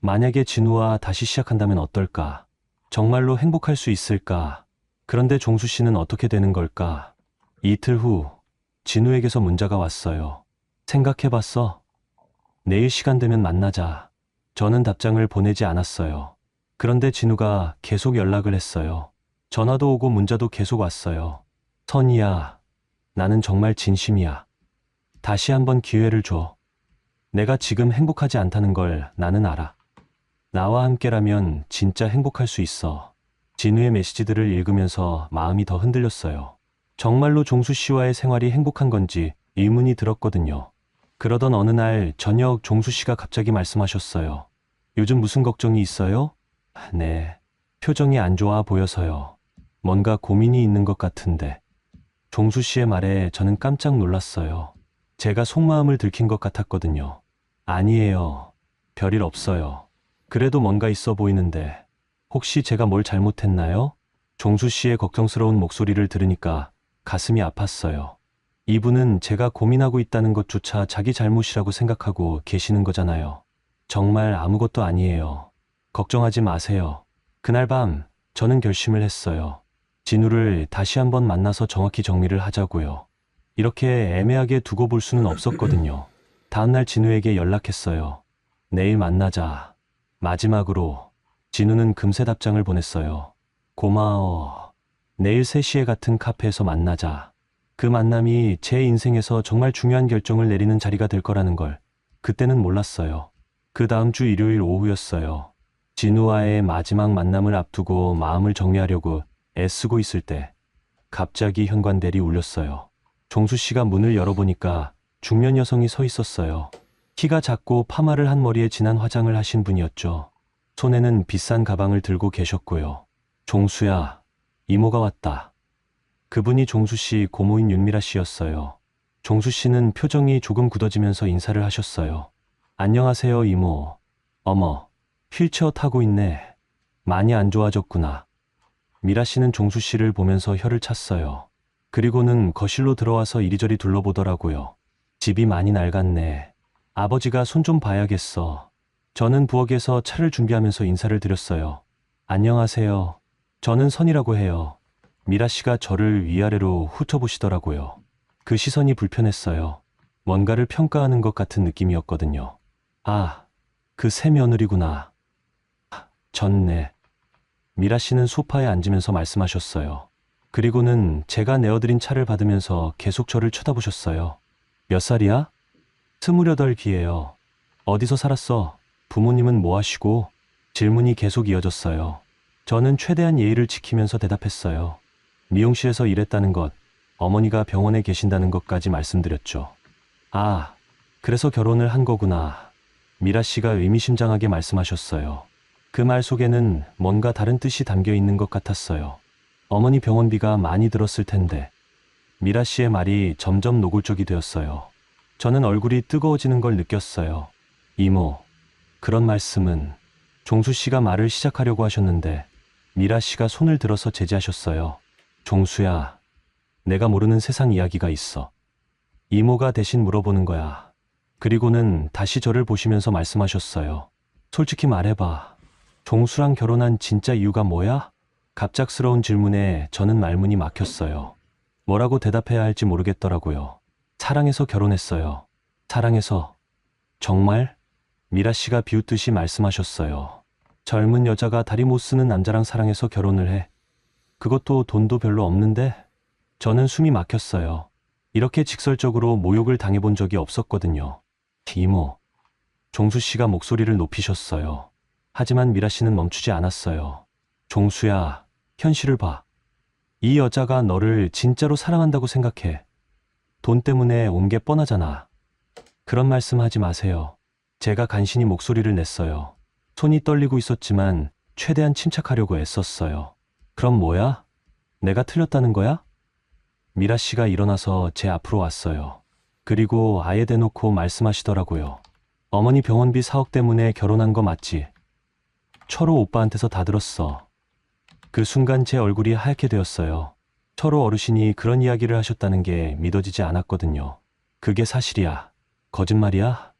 만약에 진우와 다시 시작한다면 어떨까? 정말로 행복할 수 있을까? 그런데 종수 씨는 어떻게 되는 걸까? 이틀 후 진우에게서 문자가 왔어요. 생각해봤어? 내일 시간 되면 만나자. 저는 답장을 보내지 않았어요. 그런데 진우가 계속 연락을 했어요. 전화도 오고 문자도 계속 왔어요. 선이야, 나는 정말 진심이야. 다시 한번 기회를 줘. 내가 지금 행복하지 않다는 걸 나는 알아. 나와 함께라면 진짜 행복할 수 있어. 진우의 메시지들을 읽으면서 마음이 더 흔들렸어요. 정말로 종수 씨와의 생활이 행복한 건지 의문이 들었거든요. 그러던 어느 날 저녁 종수 씨가 갑자기 말씀하셨어요. 요즘 무슨 걱정이 있어요? 네, 표정이 안 좋아 보여서요. 뭔가 고민이 있는 것 같은데. 종수 씨의 말에 저는 깜짝 놀랐어요. 제가 속마음을 들킨 것 같았거든요. 아니에요. 별일 없어요. 그래도 뭔가 있어 보이는데 혹시 제가 뭘 잘못했나요? 종수 씨의 걱정스러운 목소리를 들으니까 가슴이 아팠어요. 이분은 제가 고민하고 있다는 것조차 자기 잘못이라고 생각하고 계시는 거잖아요. 정말 아무것도 아니에요. 걱정하지 마세요. 그날 밤 저는 결심을 했어요. 진우를 다시 한번 만나서 정확히 정리를 하자고요. 이렇게 애매하게 두고 볼 수는 없었거든요. 다음날 진우에게 연락했어요. 내일 만나자. 마지막으로 진우는 금세 답장을 보냈어요. 고마워. 내일 3시에 같은 카페에서 만나자. 그 만남이 제 인생에서 정말 중요한 결정을 내리는 자리가 될 거라는 걸 그때는 몰랐어요. 그 다음 주 일요일 오후였어요. 진우와의 마지막 만남을 앞두고 마음을 정리하려고 애쓰고 있을 때 갑자기 현관벨이 울렸어요. 종수 씨가 문을 열어보니까 중년 여성이 서 있었어요. 키가 작고 파마를 한 머리에 진한 화장을 하신 분이었죠. 손에는 비싼 가방을 들고 계셨고요. 종수야, 이모가 왔다. 그분이 종수 씨 고모인 윤미라 씨였어요. 종수 씨는 표정이 조금 굳어지면서 인사를 하셨어요. 안녕하세요, 이모. 어머, 휠체어 타고 있네. 많이 안 좋아졌구나. 미라 씨는 종수 씨를 보면서 혀를 찼어요. 그리고는 거실로 들어와서 이리저리 둘러보더라고요. 집이 많이 낡았네. 아버지가 손 좀 봐야겠어. 저는 부엌에서 차를 준비하면서 인사를 드렸어요. 안녕하세요. 저는 선이라고 해요. 미라 씨가 저를 위아래로 훑어보시더라고요. 그 시선이 불편했어요. 뭔가를 평가하는 것 같은 느낌이었거든요. 아, 그 새 며느리구나. 졌네. 미라 씨는 소파에 앉으면서 말씀하셨어요. 그리고는 제가 내어드린 차를 받으면서 계속 저를 쳐다보셨어요. 몇 살이야? 28이에요. 어디서 살았어? 부모님은 뭐 하시고? 질문이 계속 이어졌어요. 저는 최대한 예의를 지키면서 대답했어요. 미용실에서 일했다는 것, 어머니가 병원에 계신다는 것까지 말씀드렸죠. 아, 그래서 결혼을 한 거구나. 미라 씨가 의미심장하게 말씀하셨어요. 그 말 속에는 뭔가 다른 뜻이 담겨 있는 것 같았어요. 어머니 병원비가 많이 들었을 텐데. 미라 씨의 말이 점점 노골적이 되었어요. 저는 얼굴이 뜨거워지는 걸 느꼈어요. 이모, 그런 말씀은. 종수 씨가 말을 시작하려고 하셨는데 미라 씨가 손을 들어서 제지하셨어요. 종수야, 내가 모르는 세상 이야기가 있어. 이모가 대신 물어보는 거야. 그리고는 다시 저를 보시면서 말씀하셨어요. 솔직히 말해봐. 종수랑 결혼한 진짜 이유가 뭐야? 갑작스러운 질문에 저는 말문이 막혔어요. 뭐라고 대답해야 할지 모르겠더라고요. 사랑해서 결혼했어요. 사랑해서. 정말? 미라 씨가 비웃듯이 말씀하셨어요. 젊은 여자가 다리 못 쓰는 남자랑 사랑해서 결혼을 해. 그것도 돈도 별로 없는데? 저는 숨이 막혔어요. 이렇게 직설적으로 모욕을 당해본 적이 없었거든요. 이모. 종수 씨가 목소리를 높이셨어요. 하지만 미라 씨는 멈추지 않았어요. 종수야, 현실을 봐. 이 여자가 너를 진짜로 사랑한다고 생각해. 돈 때문에 온 게 뻔하잖아. 그런 말씀 하지 마세요. 제가 간신히 목소리를 냈어요. 손이 떨리고 있었지만 최대한 침착하려고 애썼어요. 그럼 뭐야? 내가 틀렸다는 거야? 미라 씨가 일어나서 제 앞으로 왔어요. 그리고 아예 대놓고 말씀하시더라고요. 어머니 병원비 4억 때문에 결혼한 거 맞지? 철호 오빠한테서 다 들었어. 그 순간 제 얼굴이 하얗게 되었어요. 철호 어르신이 그런 이야기를 하셨다는 게 믿어지지 않았거든요. 그게 사실이야. 거짓말이야?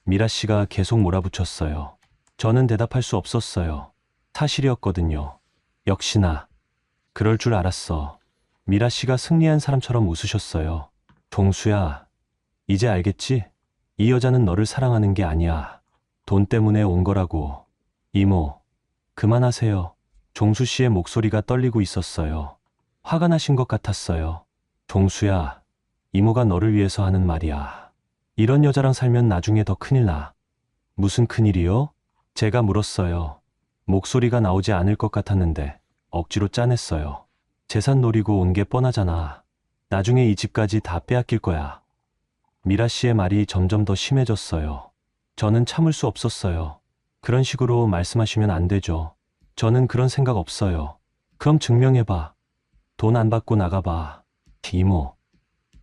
미라 씨가 계속 몰아붙였어요. 저는 대답할 수 없었어요. 사실이었거든요. 역시나. 그럴 줄 알았어. 미라 씨가 승리한 사람처럼 웃으셨어요. 종수야, 이제 알겠지? 이 여자는 너를 사랑하는 게 아니야. 돈 때문에 온 거라고. 이모, 그만하세요. 종수 씨의 목소리가 떨리고 있었어요. 화가 나신 것 같았어요. 종수야, 이모가 너를 위해서 하는 말이야. 이런 여자랑 살면 나중에 더 큰일 나. 무슨 큰일이요? 제가 물었어요. 목소리가 나오지 않을 것 같았는데 억지로 짜냈어요. 재산 노리고 온 게 뻔하잖아. 나중에 이 집까지 다 빼앗길 거야. 미라 씨의 말이 점점 더 심해졌어요. 저는 참을 수 없었어요. 그런 식으로 말씀하시면 안 되죠. 저는 그런 생각 없어요. 그럼 증명해봐. 돈 안 받고 나가봐. 이모.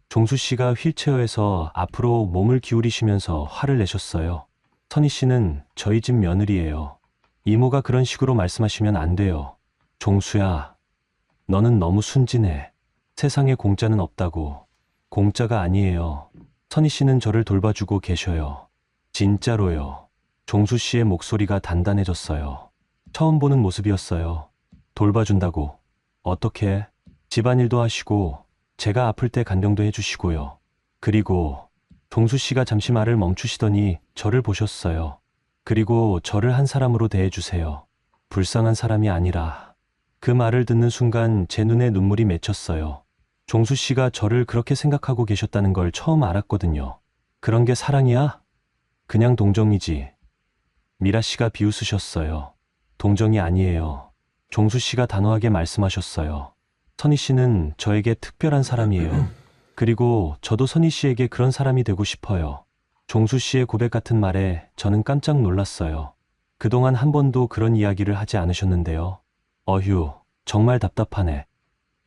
종수 씨가 휠체어에서 앞으로 몸을 기울이시면서 화를 내셨어요. 선희 씨는 저희 집 며느리예요. 이모가 그런 식으로 말씀하시면 안 돼요. 종수야, 너는 너무 순진해. 세상에 공짜는 없다고. 공짜가 아니에요. 선희 씨는 저를 돌봐주고 계셔요. 진짜로요. 종수 씨의 목소리가 단단해졌어요. 처음 보는 모습이었어요. 돌봐준다고. 어떻게? 집안일도 하시고 제가 아플 때 간병도 해주시고요. 그리고 종수 씨가 잠시 말을 멈추시더니 저를 보셨어요. 그리고 저를 한 사람으로 대해주세요. 불쌍한 사람이 아니라. 그 말을 듣는 순간 제 눈에 눈물이 맺혔어요. 종수 씨가 저를 그렇게 생각하고 계셨다는 걸 처음 알았거든요. 그런 게 사랑이야? 그냥 동정이지. 미라 씨가 비웃으셨어요. 동정이 아니에요. 종수 씨가 단호하게 말씀하셨어요. 선희 씨는 저에게 특별한 사람이에요. 그리고 저도 선희 씨에게 그런 사람이 되고 싶어요. 종수 씨의 고백 같은 말에 저는 깜짝 놀랐어요. 그동안 한 번도 그런 이야기를 하지 않으셨는데요. 어휴, 정말 답답하네.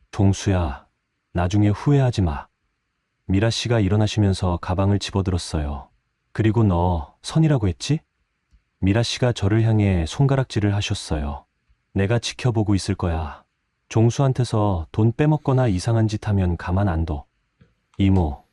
종수야, 나중에 후회하지 마. 미라 씨가 일어나시면서 가방을 집어들었어요. 그리고 너 선이라고 했지? 미라 씨가 저를 향해 손가락질을 하셨어요. 내가 지켜보고 있을 거야. 종수한테서 돈 빼먹거나 이상한 짓 하면 가만 안 둬. 이모,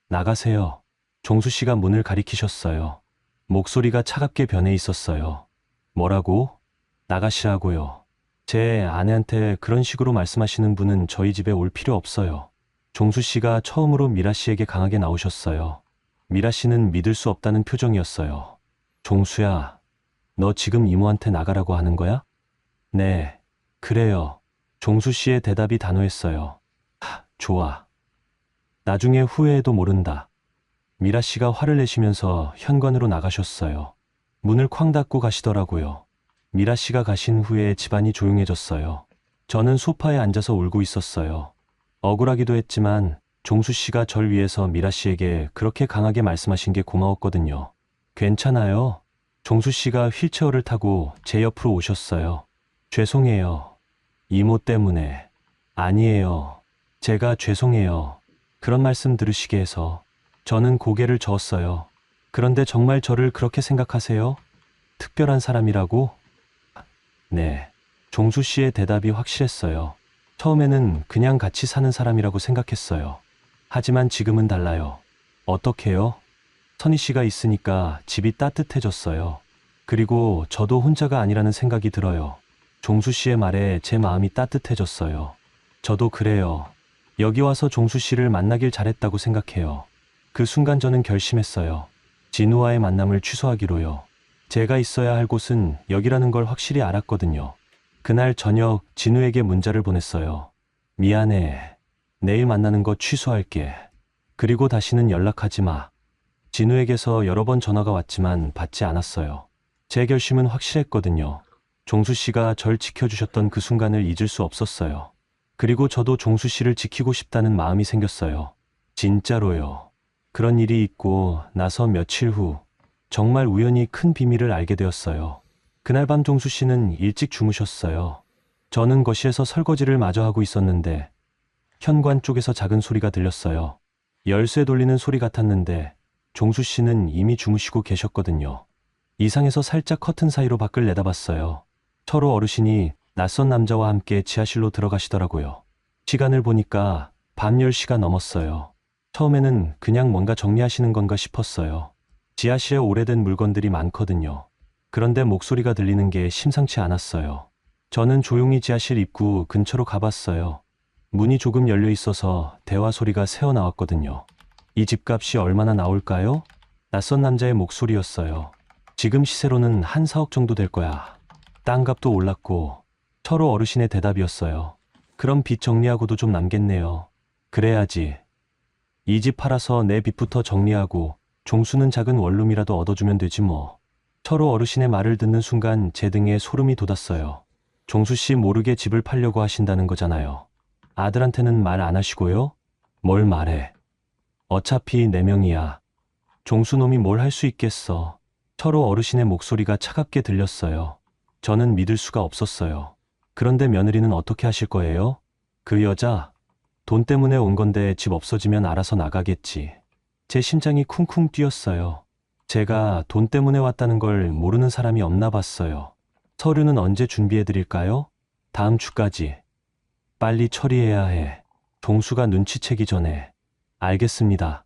나가세요. 종수 씨가 문을 가리키셨어요. 목소리가 차갑게 변해 있었어요. 뭐라고? 나가시라고요. 제 아내한테 그런 식으로 말씀하시는 분은 저희 집에 올 필요 없어요. 종수 씨가 처음으로 미라 씨에게 강하게 나오셨어요. 미라 씨는 믿을 수 없다는 표정이었어요. 종수야, 너 지금 이모한테 나가라고 하는 거야? 네, 그래요. 종수 씨의 대답이 단호했어요. 좋아. 나중에 후회해도 모른다. 미라 씨가 화를 내시면서 현관으로 나가셨어요. 문을 쾅 닫고 가시더라고요. 미라 씨가 가신 후에 집안이 조용해졌어요. 저는 소파에 앉아서 울고 있었어요. 억울하기도 했지만 종수 씨가 절 위해서 미라 씨에게 그렇게 강하게 말씀하신 게 고마웠거든요. 괜찮아요. 종수 씨가 휠체어를 타고 제 옆으로 오셨어요. 죄송해요. 이모 때문에. 아니에요. 제가 죄송해요. 그런 말씀 들으시게 해서. 저는 고개를 저었어요. 그런데 정말 저를 그렇게 생각하세요? 특별한 사람이라고? 네. 종수 씨의 대답이 확실했어요. 처음에는 그냥 같이 사는 사람이라고 생각했어요. 하지만 지금은 달라요. 어떻게요? 선희 씨가 있으니까 집이 따뜻해졌어요. 그리고 저도 혼자가 아니라는 생각이 들어요. 종수 씨의 말에 제 마음이 따뜻해졌어요. 저도 그래요. 여기 와서 종수 씨를 만나길 잘했다고 생각해요. 그 순간 저는 결심했어요. 진우와의 만남을 취소하기로요. 제가 있어야 할 곳은 여기라는 걸 확실히 알았거든요. 그날 저녁 진우에게 문자를 보냈어요. 미안해. 내일 만나는 거 취소할게. 그리고 다시는 연락하지 마. 진우에게서 여러 번 전화가 왔지만 받지 않았어요. 제 결심은 확실했거든요. 종수 씨가 절 지켜주셨던 그 순간을 잊을 수 없었어요. 그리고 저도 종수 씨를 지키고 싶다는 마음이 생겼어요. 진짜로요. 그런 일이 있고 나서 며칠 후 정말 우연히 큰 비밀을 알게 되었어요. 그날 밤 종수 씨는 일찍 주무셨어요. 저는 거실에서 설거지를 마저 하고 있었는데 현관 쪽에서 작은 소리가 들렸어요. 열쇠 돌리는 소리 같았는데 종수 씨는 이미 주무시고 계셨거든요. 이상해서 살짝 커튼 사이로 밖을 내다봤어요. 서로 어르신이 낯선 남자와 함께 지하실로 들어가시더라고요. 시간을 보니까 밤 10시가 넘었어요. 처음에는 그냥 뭔가 정리하시는 건가 싶었어요. 지하실에 오래된 물건들이 많거든요. 그런데 목소리가 들리는 게 심상치 않았어요. 저는 조용히 지하실 입구 근처로 가봤어요. 문이 조금 열려 있어서 대화 소리가 새어나왔거든요. 이 집값이 얼마나 나올까요? 낯선 남자의 목소리였어요. 지금 시세로는 한 4억 정도 될 거야. 땅값도 올랐고. 서로 어르신의 대답이었어요. 그럼 빚 정리하고도 좀 남겠네요. 그래야지. 이 집 팔아서 내 빚부터 정리하고 종수는 작은 원룸이라도 얻어주면 되지 뭐. 서로 어르신의 말을 듣는 순간 제 등에 소름이 돋았어요. 종수 씨 모르게 집을 팔려고 하신다는 거잖아요. 아들한테는 말 안 하시고요? 뭘 말해. 어차피 4명이야. 종수놈이 뭘 할 수 있겠어. 서로 어르신의 목소리가 차갑게 들렸어요. 저는 믿을 수가 없었어요. 그런데 며느리는 어떻게 하실 거예요? 그 여자, 돈 때문에 온 건데 집 없어지면 알아서 나가겠지. 제 심장이 쿵쿵 뛰었어요. 제가 돈 때문에 왔다는 걸 모르는 사람이 없나 봤어요. 서류는 언제 준비해 드릴까요? 다음 주까지. 빨리 처리해야 해. 종수가 눈치채기 전에. 알겠습니다.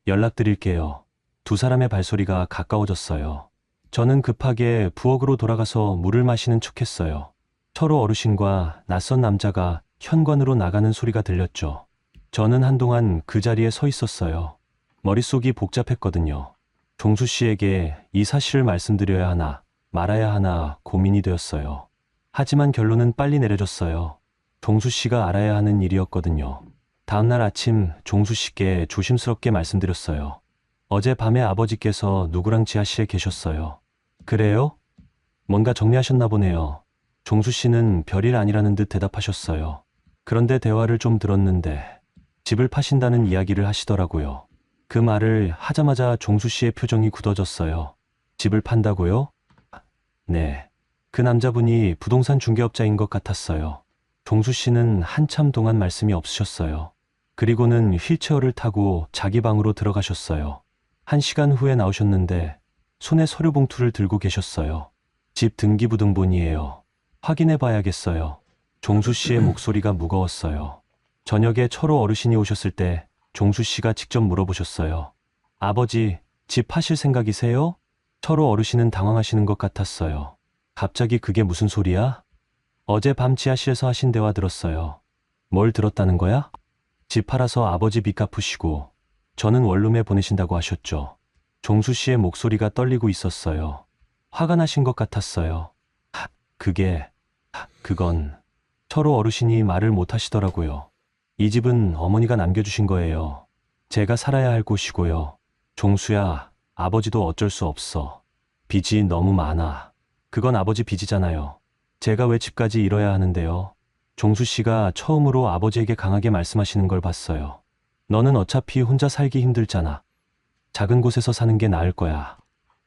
연락드릴게요. 두 사람의 발소리가 가까워졌어요. 저는 급하게 부엌으로 돌아가서 물을 마시는 척했어요. 서로 어르신과 낯선 남자가 현관으로 나가는 소리가 들렸죠. 저는 한동안 그 자리에 서 있었어요. 머릿속이 복잡했거든요. 종수 씨에게 이 사실을 말씀드려야 하나 말아야 하나 고민이 되었어요. 하지만 결론은 빨리 내려졌어요. 종수 씨가 알아야 하는 일이었거든요. 다음날 아침 종수 씨께 조심스럽게 말씀드렸어요. 어젯밤에 아버지께서 누구랑 지하실에 계셨어요. 그래요? 뭔가 정리하셨나 보네요. 종수 씨는 별일 아니라는 듯 대답하셨어요. 그런데 대화를 좀 들었는데 집을 파신다는 이야기를 하시더라고요. 그 말을 하자마자 종수 씨의 표정이 굳어졌어요. 집을 판다고요? 네. 그 남자분이 부동산 중개업자인 것 같았어요. 종수 씨는 한참 동안 말씀이 없으셨어요. 그리고는 휠체어를 타고 자기 방으로 들어가셨어요. 1시간 후에 나오셨는데 손에 서류 봉투를 들고 계셨어요. 집 등기부등본이에요. 확인해 봐야겠어요. 종수 씨의 목소리가 무거웠어요. 저녁에 철호 어르신이 오셨을 때 종수 씨가 직접 물어보셨어요. 아버지, 집 파실 생각이세요? 철호 어르신은 당황하시는 것 같았어요. 갑자기 그게 무슨 소리야? 어제 밤 지하실에서 하신 대화 들었어요. 뭘 들었다는 거야? 집 팔아서 아버지 빚 갚으시고 저는 원룸에 보내신다고 하셨죠. 종수 씨의 목소리가 떨리고 있었어요. 화가 나신 것 같았어요. 그건 철호 어르신이 말을 못 하시더라고요. 이 집은 어머니가 남겨주신 거예요. 제가 살아야 할 곳이고요. 종수야, 아버지도 어쩔 수 없어. 빚이 너무 많아. 그건 아버지 빚이잖아요. 제가 왜 집까지 잃어야 하는데요. 종수 씨가 처음으로 아버지에게 강하게 말씀하시는 걸 봤어요. 너는 어차피 혼자 살기 힘들잖아. 작은 곳에서 사는 게 나을 거야.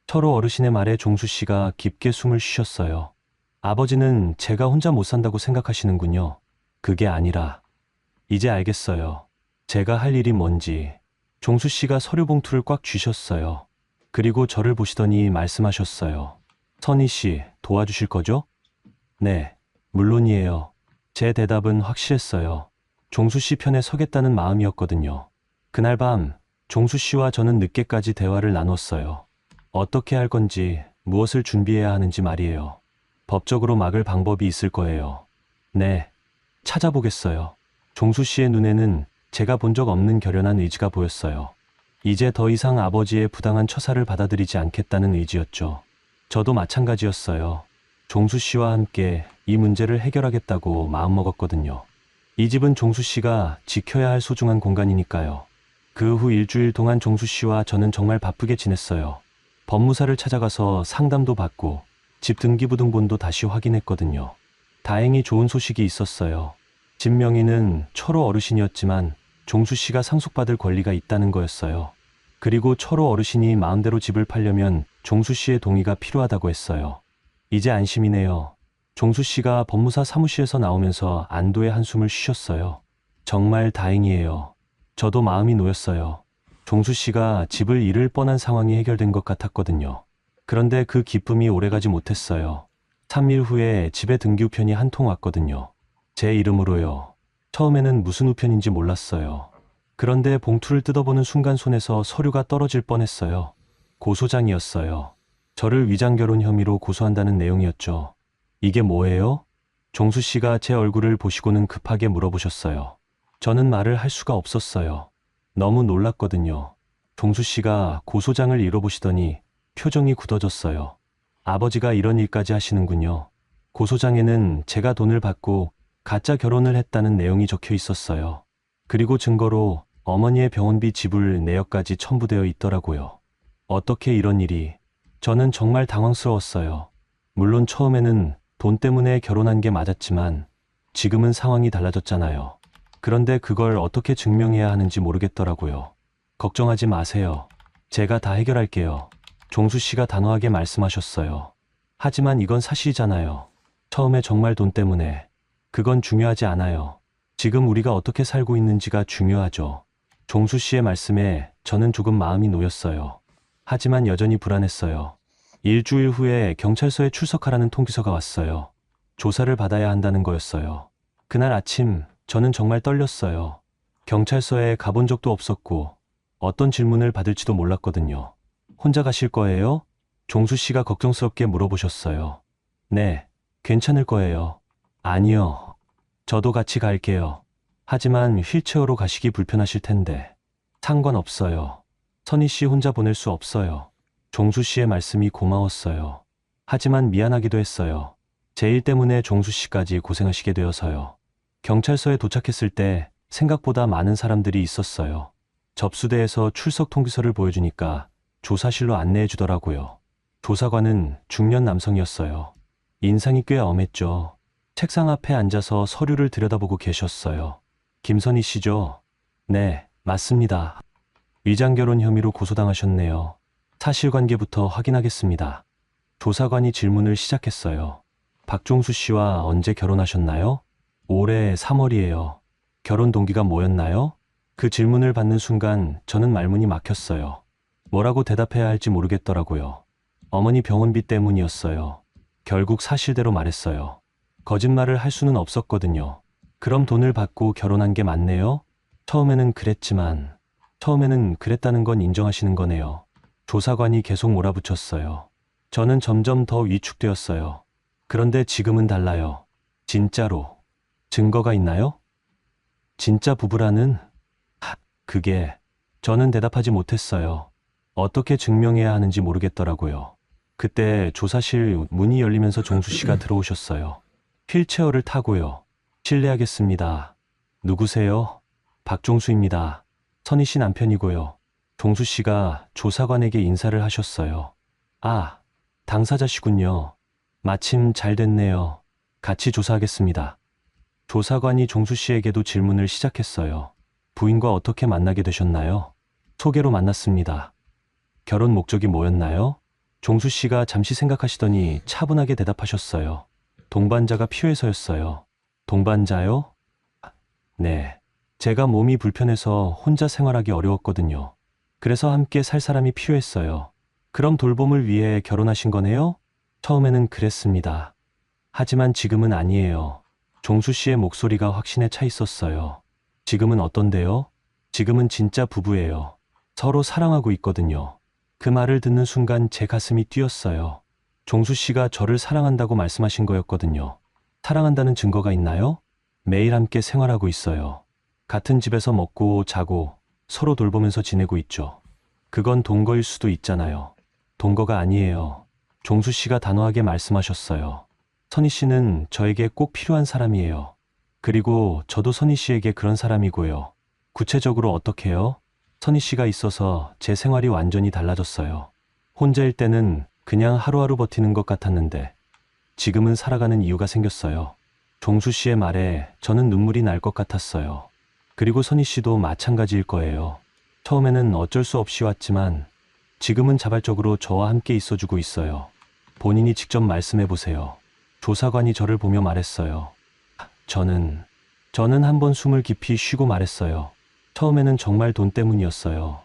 철호 어르신의 말에 종수 씨가 깊게 숨을 쉬셨어요. 아버지는 제가 혼자 못 산다고 생각하시는군요. 그게 아니라 이제 알겠어요. 제가 할 일이 뭔지. 종수 씨가 서류 봉투를 꽉 쥐셨어요. 그리고 저를 보시더니 말씀하셨어요. 선희 씨, 도와주실 거죠? 네, 물론이에요. 제 대답은 확실했어요. 종수 씨 편에 서겠다는 마음이었거든요. 그날 밤 종수 씨와 저는 늦게까지 대화를 나눴어요. 어떻게 할 건지, 무엇을 준비해야 하는지 말이에요. 법적으로 막을 방법이 있을 거예요. 네, 찾아보겠어요. 종수 씨의 눈에는 제가 본 적 없는 결연한 의지가 보였어요. 이제 더 이상 아버지의 부당한 처사를 받아들이지 않겠다는 의지였죠. 저도 마찬가지였어요. 종수 씨와 함께 이 문제를 해결하겠다고 마음먹었거든요. 이 집은 종수 씨가 지켜야 할 소중한 공간이니까요. 그 후 일주일 동안 종수 씨와 저는 정말 바쁘게 지냈어요. 법무사를 찾아가서 상담도 받고 집 등기부등본도 다시 확인했거든요. 다행히 좋은 소식이 있었어요. 집 명의는 철호 어르신이었지만 종수 씨가 상속받을 권리가 있다는 거였어요. 그리고 철호 어르신이 마음대로 집을 팔려면 종수 씨의 동의가 필요하다고 했어요. 이제 안심이네요. 종수 씨가 법무사 사무실에서 나오면서 안도의 한숨을 쉬셨어요. 정말 다행이에요. 저도 마음이 놓였어요. 종수 씨가 집을 잃을 뻔한 상황이 해결된 것 같았거든요. 그런데 그 기쁨이 오래가지 못했어요. 3일 후에 집에 등기우편이 한 통 왔거든요. 제 이름으로요. 처음에는 무슨 우편인지 몰랐어요. 그런데 봉투를 뜯어보는 순간 손에서 서류가 떨어질 뻔했어요. 고소장이었어요. 저를 위장결혼 혐의로 고소한다는 내용이었죠. 이게 뭐예요? 종수 씨가 제 얼굴을 보시고는 급하게 물어보셨어요. 저는 말을 할 수가 없었어요. 너무 놀랐거든요. 종수 씨가 고소장을 읽어보시더니 표정이 굳어졌어요. 아버지가 이런 일까지 하시는군요. 고소장에는 제가 돈을 받고 가짜 결혼을 했다는 내용이 적혀 있었어요. 그리고 증거로 어머니의 병원비 지불 내역까지 첨부되어 있더라고요. 어떻게 이런 일이. 저는 정말 당황스러웠어요. 물론 처음에는 돈 때문에 결혼한 게 맞았지만 지금은 상황이 달라졌잖아요. 그런데 그걸 어떻게 증명해야 하는지 모르겠더라고요. 걱정하지 마세요. 제가 다 해결할게요. 종수 씨가 단호하게 말씀하셨어요. 하지만 이건 사실이잖아요. 처음에 정말 돈 때문에. 그건 중요하지 않아요. 지금 우리가 어떻게 살고 있는지가 중요하죠. 종수 씨의 말씀에 저는 조금 마음이 놓였어요. 하지만 여전히 불안했어요. 일주일 후에 경찰서에 출석하라는 통지서가 왔어요. 조사를 받아야 한다는 거였어요. 그날 아침 저는 정말 떨렸어요. 경찰서에 가본 적도 없었고 어떤 질문을 받을지도 몰랐거든요. 혼자 가실 거예요? 종수 씨가 걱정스럽게 물어보셨어요. 네, 괜찮을 거예요. 아니요. 저도 같이 갈게요. 하지만 휠체어로 가시기 불편하실 텐데. 상관없어요. 선희 씨 혼자 보낼 수 없어요. 종수 씨의 말씀이 고마웠어요. 하지만 미안하기도 했어요. 제 일 때문에 종수 씨까지 고생하시게 되어서요. 경찰서에 도착했을 때 생각보다 많은 사람들이 있었어요. 접수대에서 출석 통지서를 보여주니까 조사실로 안내해 주더라고요. 조사관은 중년 남성이었어요. 인상이 꽤 엄했죠. 책상 앞에 앉아서 서류를 들여다보고 계셨어요. 김선희 씨죠? 네, 맞습니다. 위장결혼 혐의로 고소당하셨네요. 사실관계부터 확인하겠습니다. 조사관이 질문을 시작했어요. 박종수 씨와 언제 결혼하셨나요? 올해 3월이에요. 결혼 동기가 뭐였나요? 그 질문을 받는 순간 저는 말문이 막혔어요. 뭐라고 대답해야 할지 모르겠더라고요. 어머니 병원비 때문이었어요. 결국 사실대로 말했어요. 거짓말을 할 수는 없었거든요. 그럼 돈을 받고 결혼한 게 맞네요? 처음에는 그랬다는 건 인정하시는 거네요. 조사관이 계속 몰아붙였어요. 저는 점점 더 위축되었어요. 그런데 지금은 달라요. 진짜로. 증거가 있나요? 진짜 부부라는? 그게, 저는 대답하지 못했어요. 어떻게 증명해야 하는지 모르겠더라고요. 그때 조사실 문이 열리면서 종수 씨가 들어오셨어요. 휠체어를 타고요. 실례하겠습니다. 누구세요? 박종수입니다. 선희 씨 남편이고요. 종수 씨가 조사관에게 인사를 하셨어요. 아, 당사자시군요. 마침 잘 됐네요. 같이 조사하겠습니다. 조사관이 종수 씨에게도 질문을 시작했어요. 부인과 어떻게 만나게 되셨나요? 소개로 만났습니다. 결혼 목적이 뭐였나요? 종수 씨가 잠시 생각하시더니 차분하게 대답하셨어요. 동반자가 필요해서였어요. 동반자요? 네. 제가 몸이 불편해서 혼자 생활하기 어려웠거든요. 그래서 함께 살 사람이 필요했어요. 그럼 돌봄을 위해 결혼하신 거네요? 처음에는 그랬습니다. 하지만 지금은 아니에요. 종수 씨의 목소리가 확신에 차 있었어요. 지금은 어떤데요? 지금은 진짜 부부예요. 서로 사랑하고 있거든요. 그 말을 듣는 순간 제 가슴이 뛰었어요. 종수 씨가 저를 사랑한다고 말씀하신 거였거든요. 사랑한다는 증거가 있나요? 매일 함께 생활하고 있어요. 같은 집에서 먹고 자고 서로 돌보면서 지내고 있죠. 그건 동거일 수도 있잖아요. 동거가 아니에요. 종수 씨가 단호하게 말씀하셨어요. 선희 씨는 저에게 꼭 필요한 사람이에요. 그리고 저도 선희 씨에게 그런 사람이고요. 구체적으로 어떻게요? 선희 씨가 있어서 제 생활이 완전히 달라졌어요. 혼자일 때는 그냥 하루하루 버티는 것 같았는데 지금은 살아가는 이유가 생겼어요. 종수 씨의 말에 저는 눈물이 날 것 같았어요. 그리고 선희 씨도 마찬가지일 거예요. 처음에는 어쩔 수 없이 왔지만 지금은 자발적으로 저와 함께 있어주고 있어요. 본인이 직접 말씀해 보세요. 조사관이 저를 보며 말했어요. 저는 한번 숨을 깊이 쉬고 말했어요. 처음에는 정말 돈 때문이었어요.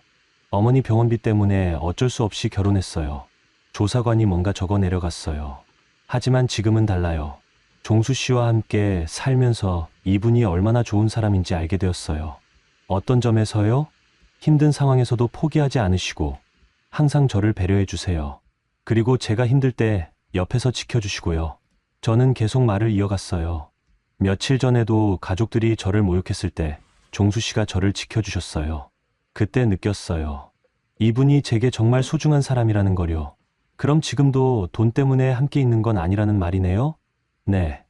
어머니 병원비 때문에 어쩔 수 없이 결혼했어요. 조사관이 뭔가 적어 내려갔어요. 하지만 지금은 달라요. 종수 씨와 함께 살면서 이분이 얼마나 좋은 사람인지 알게 되었어요. 어떤 점에서요? 힘든 상황에서도 포기하지 않으시고 항상 저를 배려해 주세요. 그리고 제가 힘들 때 옆에서 지켜주시고요. 저는 계속 말을 이어갔어요. 며칠 전에도 가족들이 저를 모욕했을 때 종수 씨가 저를 지켜주셨어요. 그때 느꼈어요. 이분이 제게 정말 소중한 사람이라는 거요. 그럼 지금도 돈 때문에 함께 있는 건 아니라는 말이네요? 네,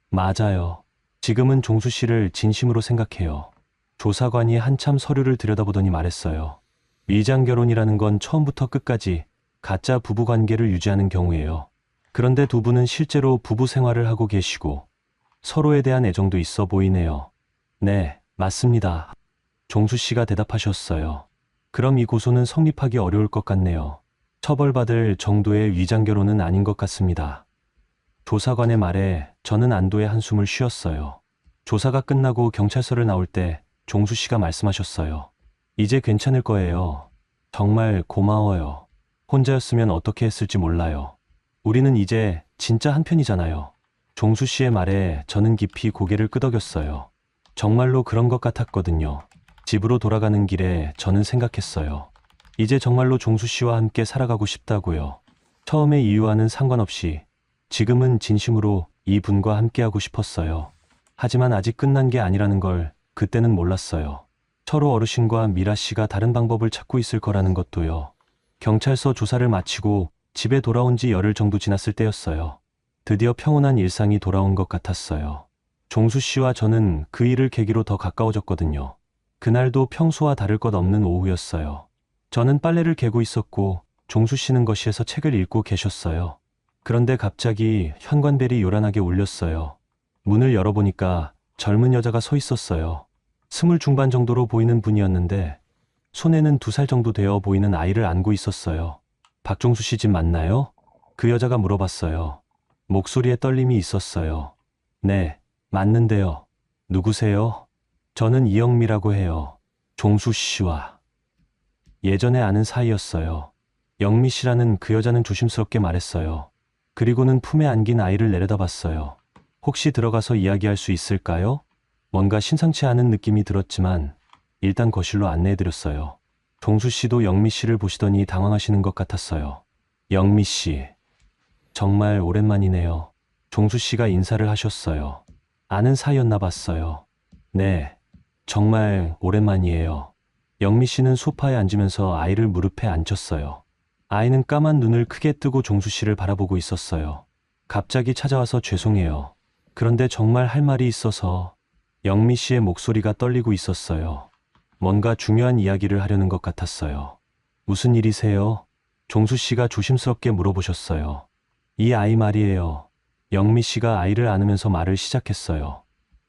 맞아요. 지금은 종수 씨를 진심으로 생각해요. 조사관이 한참 서류를 들여다보더니 말했어요. 위장 결혼이라는 건 처음부터 끝까지 가짜 부부 관계를 유지하는 경우예요. 그런데 두 분은 실제로 부부 생활을 하고 계시고 서로에 대한 애정도 있어 보이네요. 네, 맞습니다. 종수 씨가 대답하셨어요. 그럼 이 고소는 성립하기 어려울 것 같네요. 처벌받을 정도의 위장 결혼은 아닌 것 같습니다. 조사관의 말에 저는 안도의 한숨을 쉬었어요. 조사가 끝나고 경찰서를 나올 때 종수 씨가 말씀하셨어요. 이제 괜찮을 거예요. 정말 고마워요. 혼자였으면 어떻게 했을지 몰라요. 우리는 이제 진짜 한편이잖아요. 종수 씨의 말에 저는 깊이 고개를 끄덕였어요. 정말로 그런 것 같았거든요. 집으로 돌아가는 길에 저는 생각했어요. 이제 정말로 종수 씨와 함께 살아가고 싶다고요. 처음의 이유와는 상관없이 지금은 진심으로 이 분과 함께하고 싶었어요. 하지만 아직 끝난 게 아니라는 걸 그때는 몰랐어요. 서로 어르신과 미라 씨가 다른 방법을 찾고 있을 거라는 것도요. 경찰서 조사를 마치고 집에 돌아온 지 열흘 정도 지났을 때였어요. 드디어 평온한 일상이 돌아온 것 같았어요. 종수 씨와 저는 그 일을 계기로 더 가까워졌거든요. 그날도 평소와 다를 것 없는 오후였어요. 저는 빨래를 개고 있었고 종수 씨는 거실에서 책을 읽고 계셨어요. 그런데 갑자기 현관벨이 요란하게 울렸어요. 문을 열어보니까 젊은 여자가 서 있었어요. 20 중반 정도로 보이는 분이었는데 손에는 2살 정도 되어 보이는 아이를 안고 있었어요. 박종수 씨 집 맞나요? 그 여자가 물어봤어요. 목소리에 떨림이 있었어요. 네, 맞는데요. 누구세요? 저는 이영미라고 해요. 종수 씨와 예전에 아는 사이였어요. 영미 씨라는 그 여자는 조심스럽게 말했어요. 그리고는 품에 안긴 아이를 내려다봤어요. 혹시 들어가서 이야기할 수 있을까요? 뭔가 심상치 않은 느낌이 들었지만 일단 거실로 안내해드렸어요. 종수 씨도 영미 씨를 보시더니 당황하시는 것 같았어요. 영미 씨, 정말 오랜만이네요. 종수 씨가 인사를 하셨어요. 아는 사이였나 봤어요. 네, 정말 오랜만이에요. 영미 씨는 소파에 앉으면서 아이를 무릎에 앉혔어요. 아이는 까만 눈을 크게 뜨고 종수 씨를 바라보고 있었어요. 갑자기 찾아와서 죄송해요. 그런데 정말 할 말이 있어서. 영미 씨의 목소리가 떨리고 있었어요. 뭔가 중요한 이야기를 하려는 것 같았어요. 무슨 일이세요? 종수 씨가 조심스럽게 물어보셨어요. 이 아이 말이에요. 영미 씨가 아이를 안으면서 말을 시작했어요.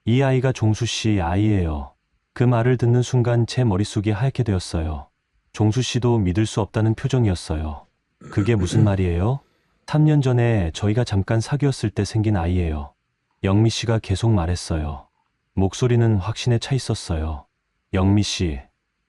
이 아이가 종수 씨 아이예요. 그 말을 듣는 순간 제 머릿속이 하얗게 되었어요. 종수 씨도 믿을 수 없다는 표정이었어요. 그게 무슨 말이에요? 3년 전에 저희가 잠깐 사귀었을 때 생긴 아이예요. 영미 씨가 계속 말했어요. 목소리는 확신에 차 있었어요. 영미 씨,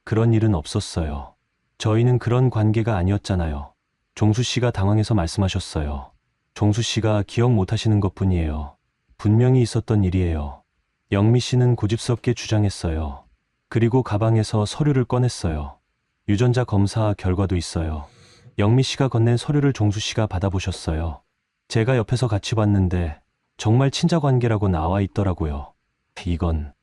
그런 일은 없었어요. 저희는 그런 관계가 아니었잖아요. 종수 씨가 당황해서 말씀하셨어요. 종수 씨가 기억 못 하시는 것뿐이에요. 분명히 있었던 일이에요. 영미 씨는 고집스럽게 주장했어요. 그리고 가방에서 서류를 꺼냈어요. 유전자 검사 결과도 있어요. 영미 씨가 건넨 서류를 종수 씨가 받아보셨어요. 제가 옆에서 같이 봤는데 정말 친자 관계라고 나와 있더라고요. 이건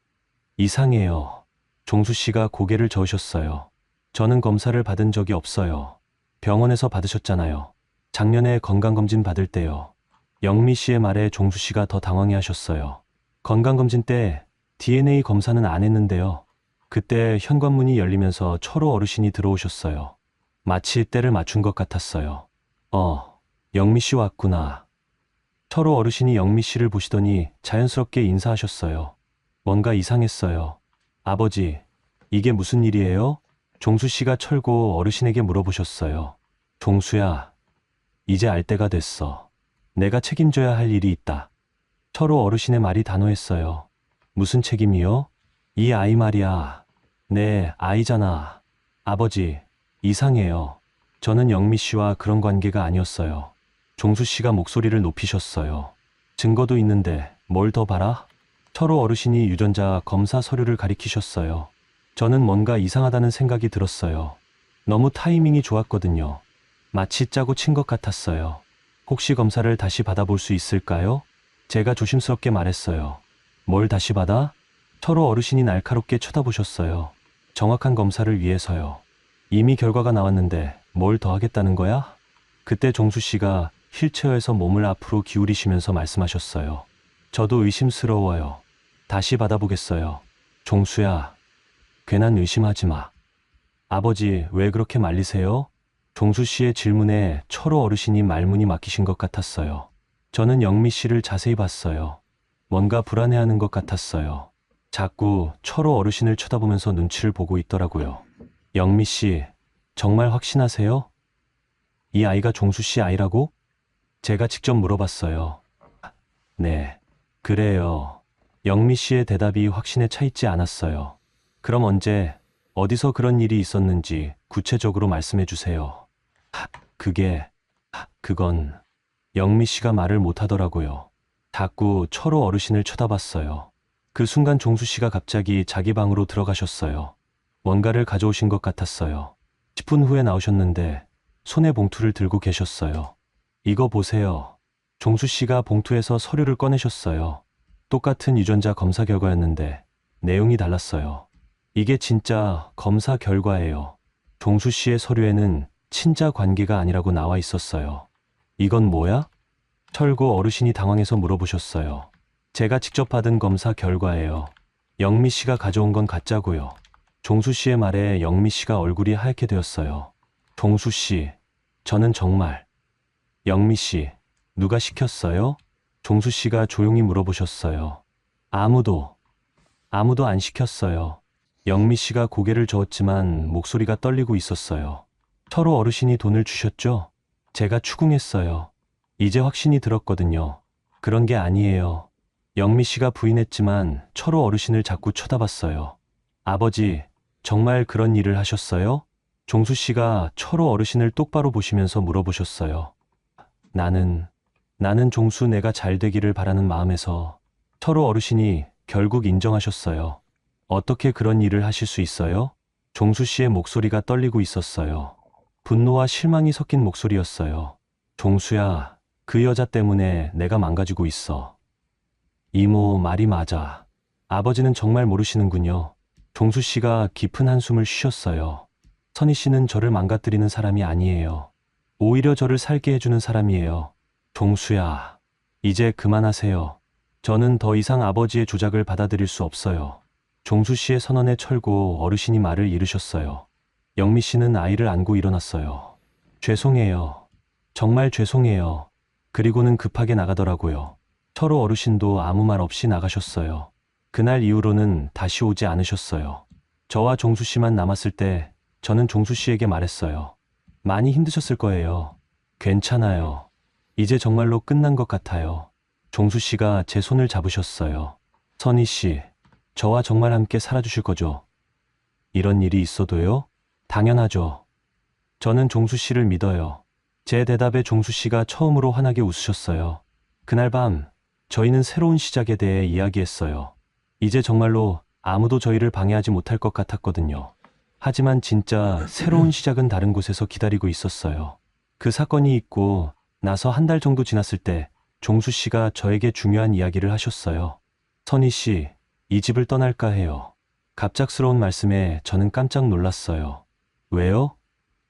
이상해요. 종수 씨가 고개를 저으셨어요. 저는 검사를 받은 적이 없어요. 병원에서 받으셨잖아요. 작년에 건강검진 받을 때요. 영미 씨의 말에 종수 씨가 더 당황해 하셨어요. 건강검진 때 DNA 검사는 안 했는데요. 그때 현관문이 열리면서 철호 어르신이 들어오셨어요. 마치 때를 맞춘 것 같았어요. 영미 씨 왔구나. 철호 어르신이 영미 씨를 보시더니 자연스럽게 인사하셨어요. 뭔가 이상했어요. 아버지, 이게 무슨 일이에요? 종수 씨가 철고 어르신에게 물어보셨어요. 종수야, 이제 알 때가 됐어. 내가 책임져야 할 일이 있다. 철호 어르신의 말이 단호했어요. 무슨 책임이요? 이 아이 말이야. 네, 아이잖아. 아버지, 이상해요. 저는 영미 씨와 그런 관계가 아니었어요. 종수 씨가 목소리를 높이셨어요. 증거도 있는데 뭘 더 봐라? 철호 어르신이 유전자 검사 서류를 가리키셨어요. 저는 뭔가 이상하다는 생각이 들었어요. 너무 타이밍이 좋았거든요. 마치 짜고 친 것 같았어요. 혹시 검사를 다시 받아볼 수 있을까요? 제가 조심스럽게 말했어요. 뭘 다시 받아? 철호 어르신이 날카롭게 쳐다보셨어요. 정확한 검사를 위해서요. 이미 결과가 나왔는데 뭘 더 하겠다는 거야? 그때 종수 씨가 휠체어에서 몸을 앞으로 기울이시면서 말씀하셨어요. 저도 의심스러워요. 다시 받아보겠어요. 종수야, 괜한 의심하지 마. 아버지, 왜 그렇게 말리세요? 종수 씨의 질문에 철호 어르신이 말문이 막히신 것 같았어요. 저는 영미 씨를 자세히 봤어요. 뭔가 불안해하는 것 같았어요. 자꾸 철호 어르신을 쳐다보면서 눈치를 보고 있더라고요. 영미 씨, 정말 확신하세요? 이 아이가 종수 씨 아이라고? 제가 직접 물어봤어요. 네, 그래요. 영미 씨의 대답이 확신에 차 있지 않았어요. 그럼 언제, 어디서 그런 일이 있었는지 구체적으로 말씀해 주세요. 그건 영미 씨가 말을 못 하더라고요. 자꾸 철호 어르신을 쳐다봤어요. 그 순간 종수 씨가 갑자기 자기 방으로 들어가셨어요. 뭔가를 가져오신 것 같았어요. 10분 후에 나오셨는데 손에 봉투를 들고 계셨어요. 이거 보세요. 종수 씨가 봉투에서 서류를 꺼내셨어요. 똑같은 유전자 검사 결과였는데 내용이 달랐어요. 이게 진짜 검사 결과예요. 종수 씨의 서류에는 친자 관계가 아니라고 나와 있었어요. 이건 뭐야? 철고 어르신이 당황해서 물어보셨어요. 제가 직접 받은 검사 결과예요. 영미 씨가 가져온 건 가짜고요. 종수 씨의 말에 영미 씨가 얼굴이 하얗게 되었어요. 종수 씨, 저는 정말. 영미 씨, 누가 시켰어요? 종수 씨가 조용히 물어보셨어요. 아무도 안 시켰어요. 영미 씨가 고개를 저었지만 목소리가 떨리고 있었어요. 철호 어르신이 돈을 주셨죠? 제가 추궁했어요. 이제 확신이 들었거든요. 그런 게 아니에요. 영미 씨가 부인했지만 철호 어르신을 자꾸 쳐다봤어요. 아버지, 정말 그런 일을 하셨어요? 종수 씨가 철호 어르신을 똑바로 보시면서 물어보셨어요. 나는 종수 내가 잘 되기를 바라는 마음에서. 철호 어르신이 결국 인정하셨어요. 어떻게 그런 일을 하실 수 있어요? 종수 씨의 목소리가 떨리고 있었어요. 분노와 실망이 섞인 목소리였어요. 종수야, 그 여자 때문에 내가 망가지고 있어. 이모 말이 맞아. 아버지는 정말 모르시는군요. 종수 씨가 깊은 한숨을 쉬셨어요. 선희 씨는 저를 망가뜨리는 사람이 아니에요. 오히려 저를 살게 해주는 사람이에요. 종수야, 이제 그만하세요. 저는 더 이상 아버지의 조작을 받아들일 수 없어요. 종수 씨의 선언에 철고 어르신이 말을 이르셨어요. 영미 씨는 아이를 안고 일어났어요. 죄송해요. 정말 죄송해요. 그리고는 급하게 나가더라고요. 철호 어르신도 아무 말 없이 나가셨어요. 그날 이후로는 다시 오지 않으셨어요. 저와 종수 씨만 남았을 때 저는 종수 씨에게 말했어요. 많이 힘드셨을 거예요. 괜찮아요. 이제 정말로 끝난 것 같아요. 종수 씨가 제 손을 잡으셨어요. 선희 씨, 저와 정말 함께 살아주실 거죠? 이런 일이 있어도요? 당연하죠. 저는 종수 씨를 믿어요. 제 대답에 종수 씨가 처음으로 환하게 웃으셨어요. 그날 밤, 저희는 새로운 시작에 대해 이야기했어요. 이제 정말로 아무도 저희를 방해하지 못할 것 같았거든요. 하지만 진짜 새로운 시작은 다른 곳에서 기다리고 있었어요. 그 사건이 있고 나서 한 달 정도 지났을 때 종수 씨가 저에게 중요한 이야기를 하셨어요. 선희 씨, 이 집을 떠날까 해요. 갑작스러운 말씀에 저는 깜짝 놀랐어요. 왜요?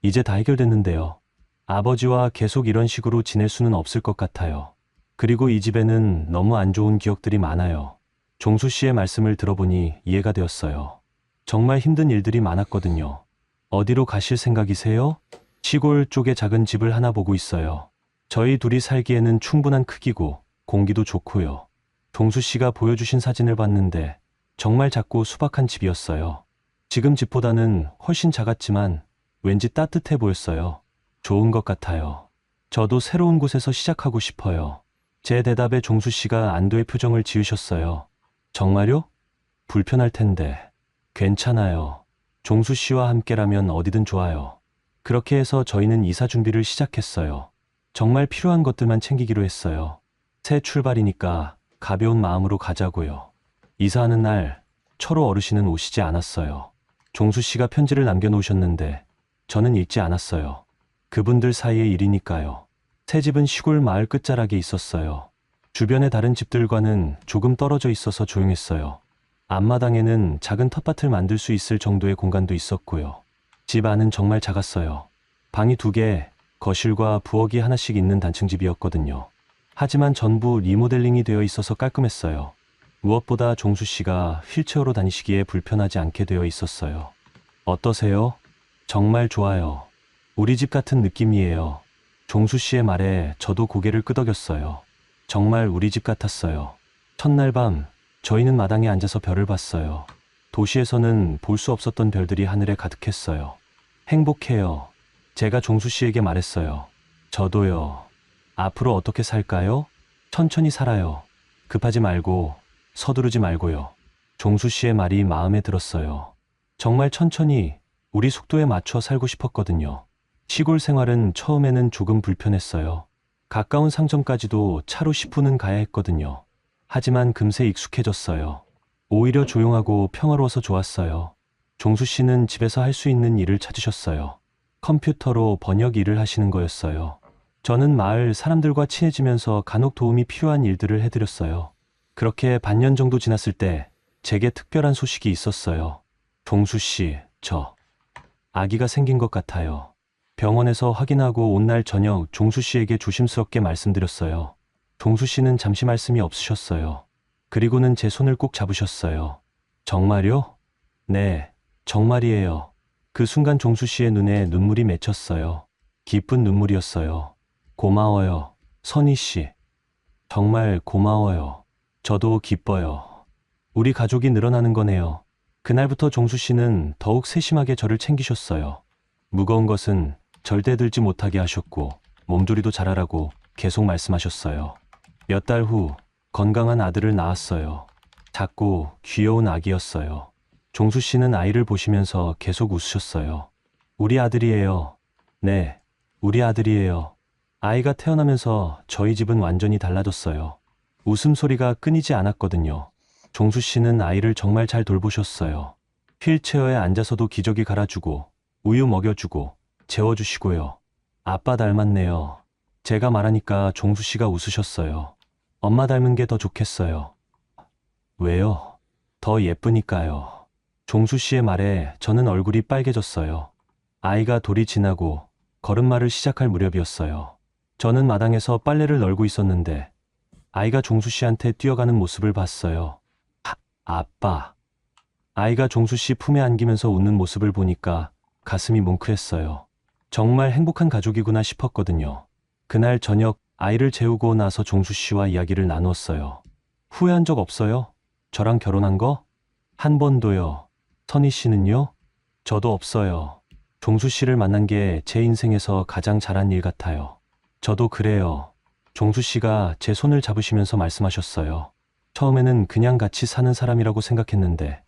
이제 다 해결됐는데요. 아버지와 계속 이런 식으로 지낼 수는 없을 것 같아요. 그리고 이 집에는 너무 안 좋은 기억들이 많아요. 종수 씨의 말씀을 들어보니 이해가 되었어요. 정말 힘든 일들이 많았거든요. 어디로 가실 생각이세요? 시골 쪽에 작은 집을 하나 보고 있어요. 저희 둘이 살기에는 충분한 크기고 공기도 좋고요. 종수 씨가 보여주신 사진을 봤는데 정말 작고 수박한 집이었어요. 지금 집보다는 훨씬 작았지만 왠지 따뜻해 보였어요. 좋은 것 같아요. 저도 새로운 곳에서 시작하고 싶어요. 제 대답에 종수 씨가 안도의 표정을 지으셨어요. 정말요? 불편할 텐데. 괜찮아요. 종수 씨와 함께라면 어디든 좋아요. 그렇게 해서 저희는 이사 준비를 시작했어요. 정말 필요한 것들만 챙기기로 했어요. 새 출발이니까 가벼운 마음으로 가자고요. 이사하는 날 철호 어르신은 오시지 않았어요. 종수 씨가 편지를 남겨놓으셨는데 저는 읽지 않았어요. 그분들 사이의 일이니까요. 새 집은 시골 마을 끝자락에 있었어요. 주변의 다른 집들과는 조금 떨어져 있어서 조용했어요. 앞마당에는 작은 텃밭을 만들 수 있을 정도의 공간도 있었고요. 집 안은 정말 작았어요. 방이 2개, 거실과 부엌이 하나씩 있는 단층집이었거든요. 하지만 전부 리모델링이 되어 있어서 깔끔했어요. 무엇보다 종수 씨가 휠체어로 다니시기에 불편하지 않게 되어 있었어요. 어떠세요? 정말 좋아요. 우리 집 같은 느낌이에요. 종수 씨의 말에 저도 고개를 끄덕였어요. 정말 우리 집 같았어요. 첫날 밤, 저희는 마당에 앉아서 별을 봤어요. 도시에서는 볼 수 없었던 별들이 하늘에 가득했어요. 행복해요. 제가 종수 씨에게 말했어요. 저도요. 앞으로 어떻게 살까요? 천천히 살아요. 급하지 말고, 서두르지 말고요. 종수 씨의 말이 마음에 들었어요. 정말 천천히 우리 속도에 맞춰 살고 싶었거든요. 시골 생활은 처음에는 조금 불편했어요. 가까운 상점까지도 차로 10분은 가야 했거든요. 하지만 금세 익숙해졌어요. 오히려 조용하고 평화로워서 좋았어요. 종수 씨는 집에서 할 수 있는 일을 찾으셨어요. 컴퓨터로 번역 일을 하시는 거였어요. 저는 마을 사람들과 친해지면서 간혹 도움이 필요한 일들을 해드렸어요. 그렇게 반년 정도 지났을 때 제게 특별한 소식이 있었어요. 종수 씨, 아기가 생긴 것 같아요. 병원에서 확인하고 온 날 저녁 종수 씨에게 조심스럽게 말씀드렸어요. 종수 씨는 잠시 말씀이 없으셨어요. 그리고는 제 손을 꼭 잡으셨어요. 정말요? 네, 정말이에요. 그 순간 종수 씨의 눈에 눈물이 맺혔어요. 기쁜 눈물이었어요. 고마워요, 선희 씨. 정말 고마워요. 저도 기뻐요. 우리 가족이 늘어나는 거네요. 그날부터 종수 씨는 더욱 세심하게 저를 챙기셨어요. 무거운 것은 절대 들지 못하게 하셨고, 몸조리도 잘하라고 계속 말씀하셨어요. 몇 달 후 건강한 아들을 낳았어요. 작고 귀여운 아기였어요. 종수 씨는 아이를 보시면서 계속 웃으셨어요. 우리 아들이에요. 네, 우리 아들이에요. 아이가 태어나면서 저희 집은 완전히 달라졌어요. 웃음소리가 끊이지 않았거든요. 종수 씨는 아이를 정말 잘 돌보셨어요. 휠체어에 앉아서도 기저귀 갈아주고, 우유 먹여주고, 재워주시고요. 아빠 닮았네요. 제가 말하니까 종수 씨가 웃으셨어요. 엄마 닮은 게 더 좋겠어요. 왜요? 더 예쁘니까요. 종수 씨의 말에 저는 얼굴이 빨개졌어요. 아이가 돌이 지나고 걸음마를 시작할 무렵이었어요. 저는 마당에서 빨래를 널고 있었는데 아이가 종수 씨한테 뛰어가는 모습을 봤어요. 아빠. 아이가 종수 씨 품에 안기면서 웃는 모습을 보니까 가슴이 뭉클했어요. 정말 행복한 가족이구나 싶었거든요. 그날 저녁 아이를 재우고 나서 종수 씨와 이야기를 나누었어요. 후회한 적 없어요? 저랑 결혼한 거? 한 번도요. 선희 씨는요? 저도 없어요. 종수 씨를 만난 게 제 인생에서 가장 잘한 일 같아요. 저도 그래요. 종수 씨가 제 손을 잡으시면서 말씀하셨어요. 처음에는 그냥 같이 사는 사람이라고 생각했는데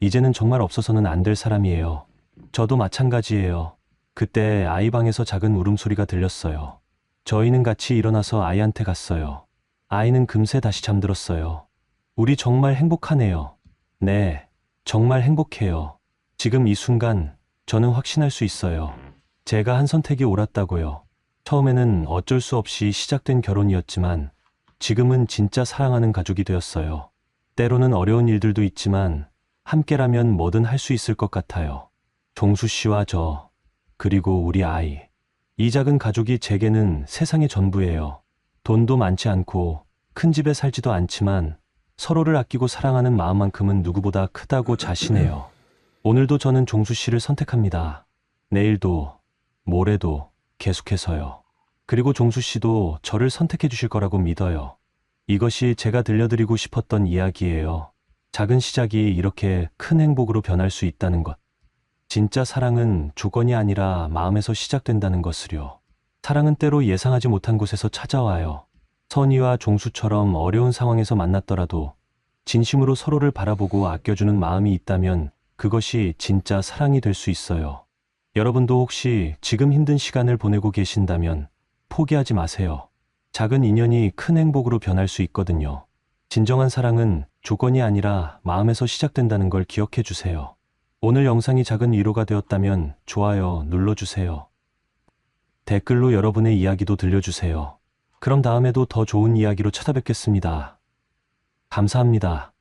이제는 정말 없어서는 안 될 사람이에요. 저도 마찬가지예요. 그때 아이 방에서 작은 울음소리가 들렸어요. 저희는 같이 일어나서 아이한테 갔어요. 아이는 금세 다시 잠들었어요. 우리 정말 행복하네요. 네, 정말 행복해요. 지금 이 순간 저는 확신할 수 있어요. 제가 한 선택이 옳았다고요. 처음에는 어쩔 수 없이 시작된 결혼이었지만 지금은 진짜 사랑하는 가족이 되었어요. 때로는 어려운 일들도 있지만 함께라면 뭐든 할 수 있을 것 같아요. 종수 씨와 저, 그리고 우리 아이. 이 작은 가족이 제게는 세상의 전부예요. 돈도 많지 않고 큰 집에 살지도 않지만 서로를 아끼고 사랑하는 마음만큼은 누구보다 크다고 자신해요. 오늘도 저는 종수 씨를 선택합니다. 내일도, 모레도 계속해서요. 그리고 종수 씨도 저를 선택해 주실 거라고 믿어요. 이것이 제가 들려드리고 싶었던 이야기예요. 작은 시작이 이렇게 큰 행복으로 변할 수 있다는 것. 진짜 사랑은 조건이 아니라 마음에서 시작된다는 것을요. 사랑은 때로 예상하지 못한 곳에서 찾아와요. 선희와 종수처럼 어려운 상황에서 만났더라도 진심으로 서로를 바라보고 아껴주는 마음이 있다면 그것이 진짜 사랑이 될 수 있어요. 여러분도 혹시 지금 힘든 시간을 보내고 계신다면 포기하지 마세요. 작은 인연이 큰 행복으로 변할 수 있거든요. 진정한 사랑은 조건이 아니라 마음에서 시작된다는 걸 기억해 주세요. 오늘 영상이 작은 위로가 되었다면 좋아요 눌러주세요. 댓글로 여러분의 이야기도 들려주세요. 그럼 다음에도 더 좋은 이야기로 찾아뵙겠습니다. 감사합니다.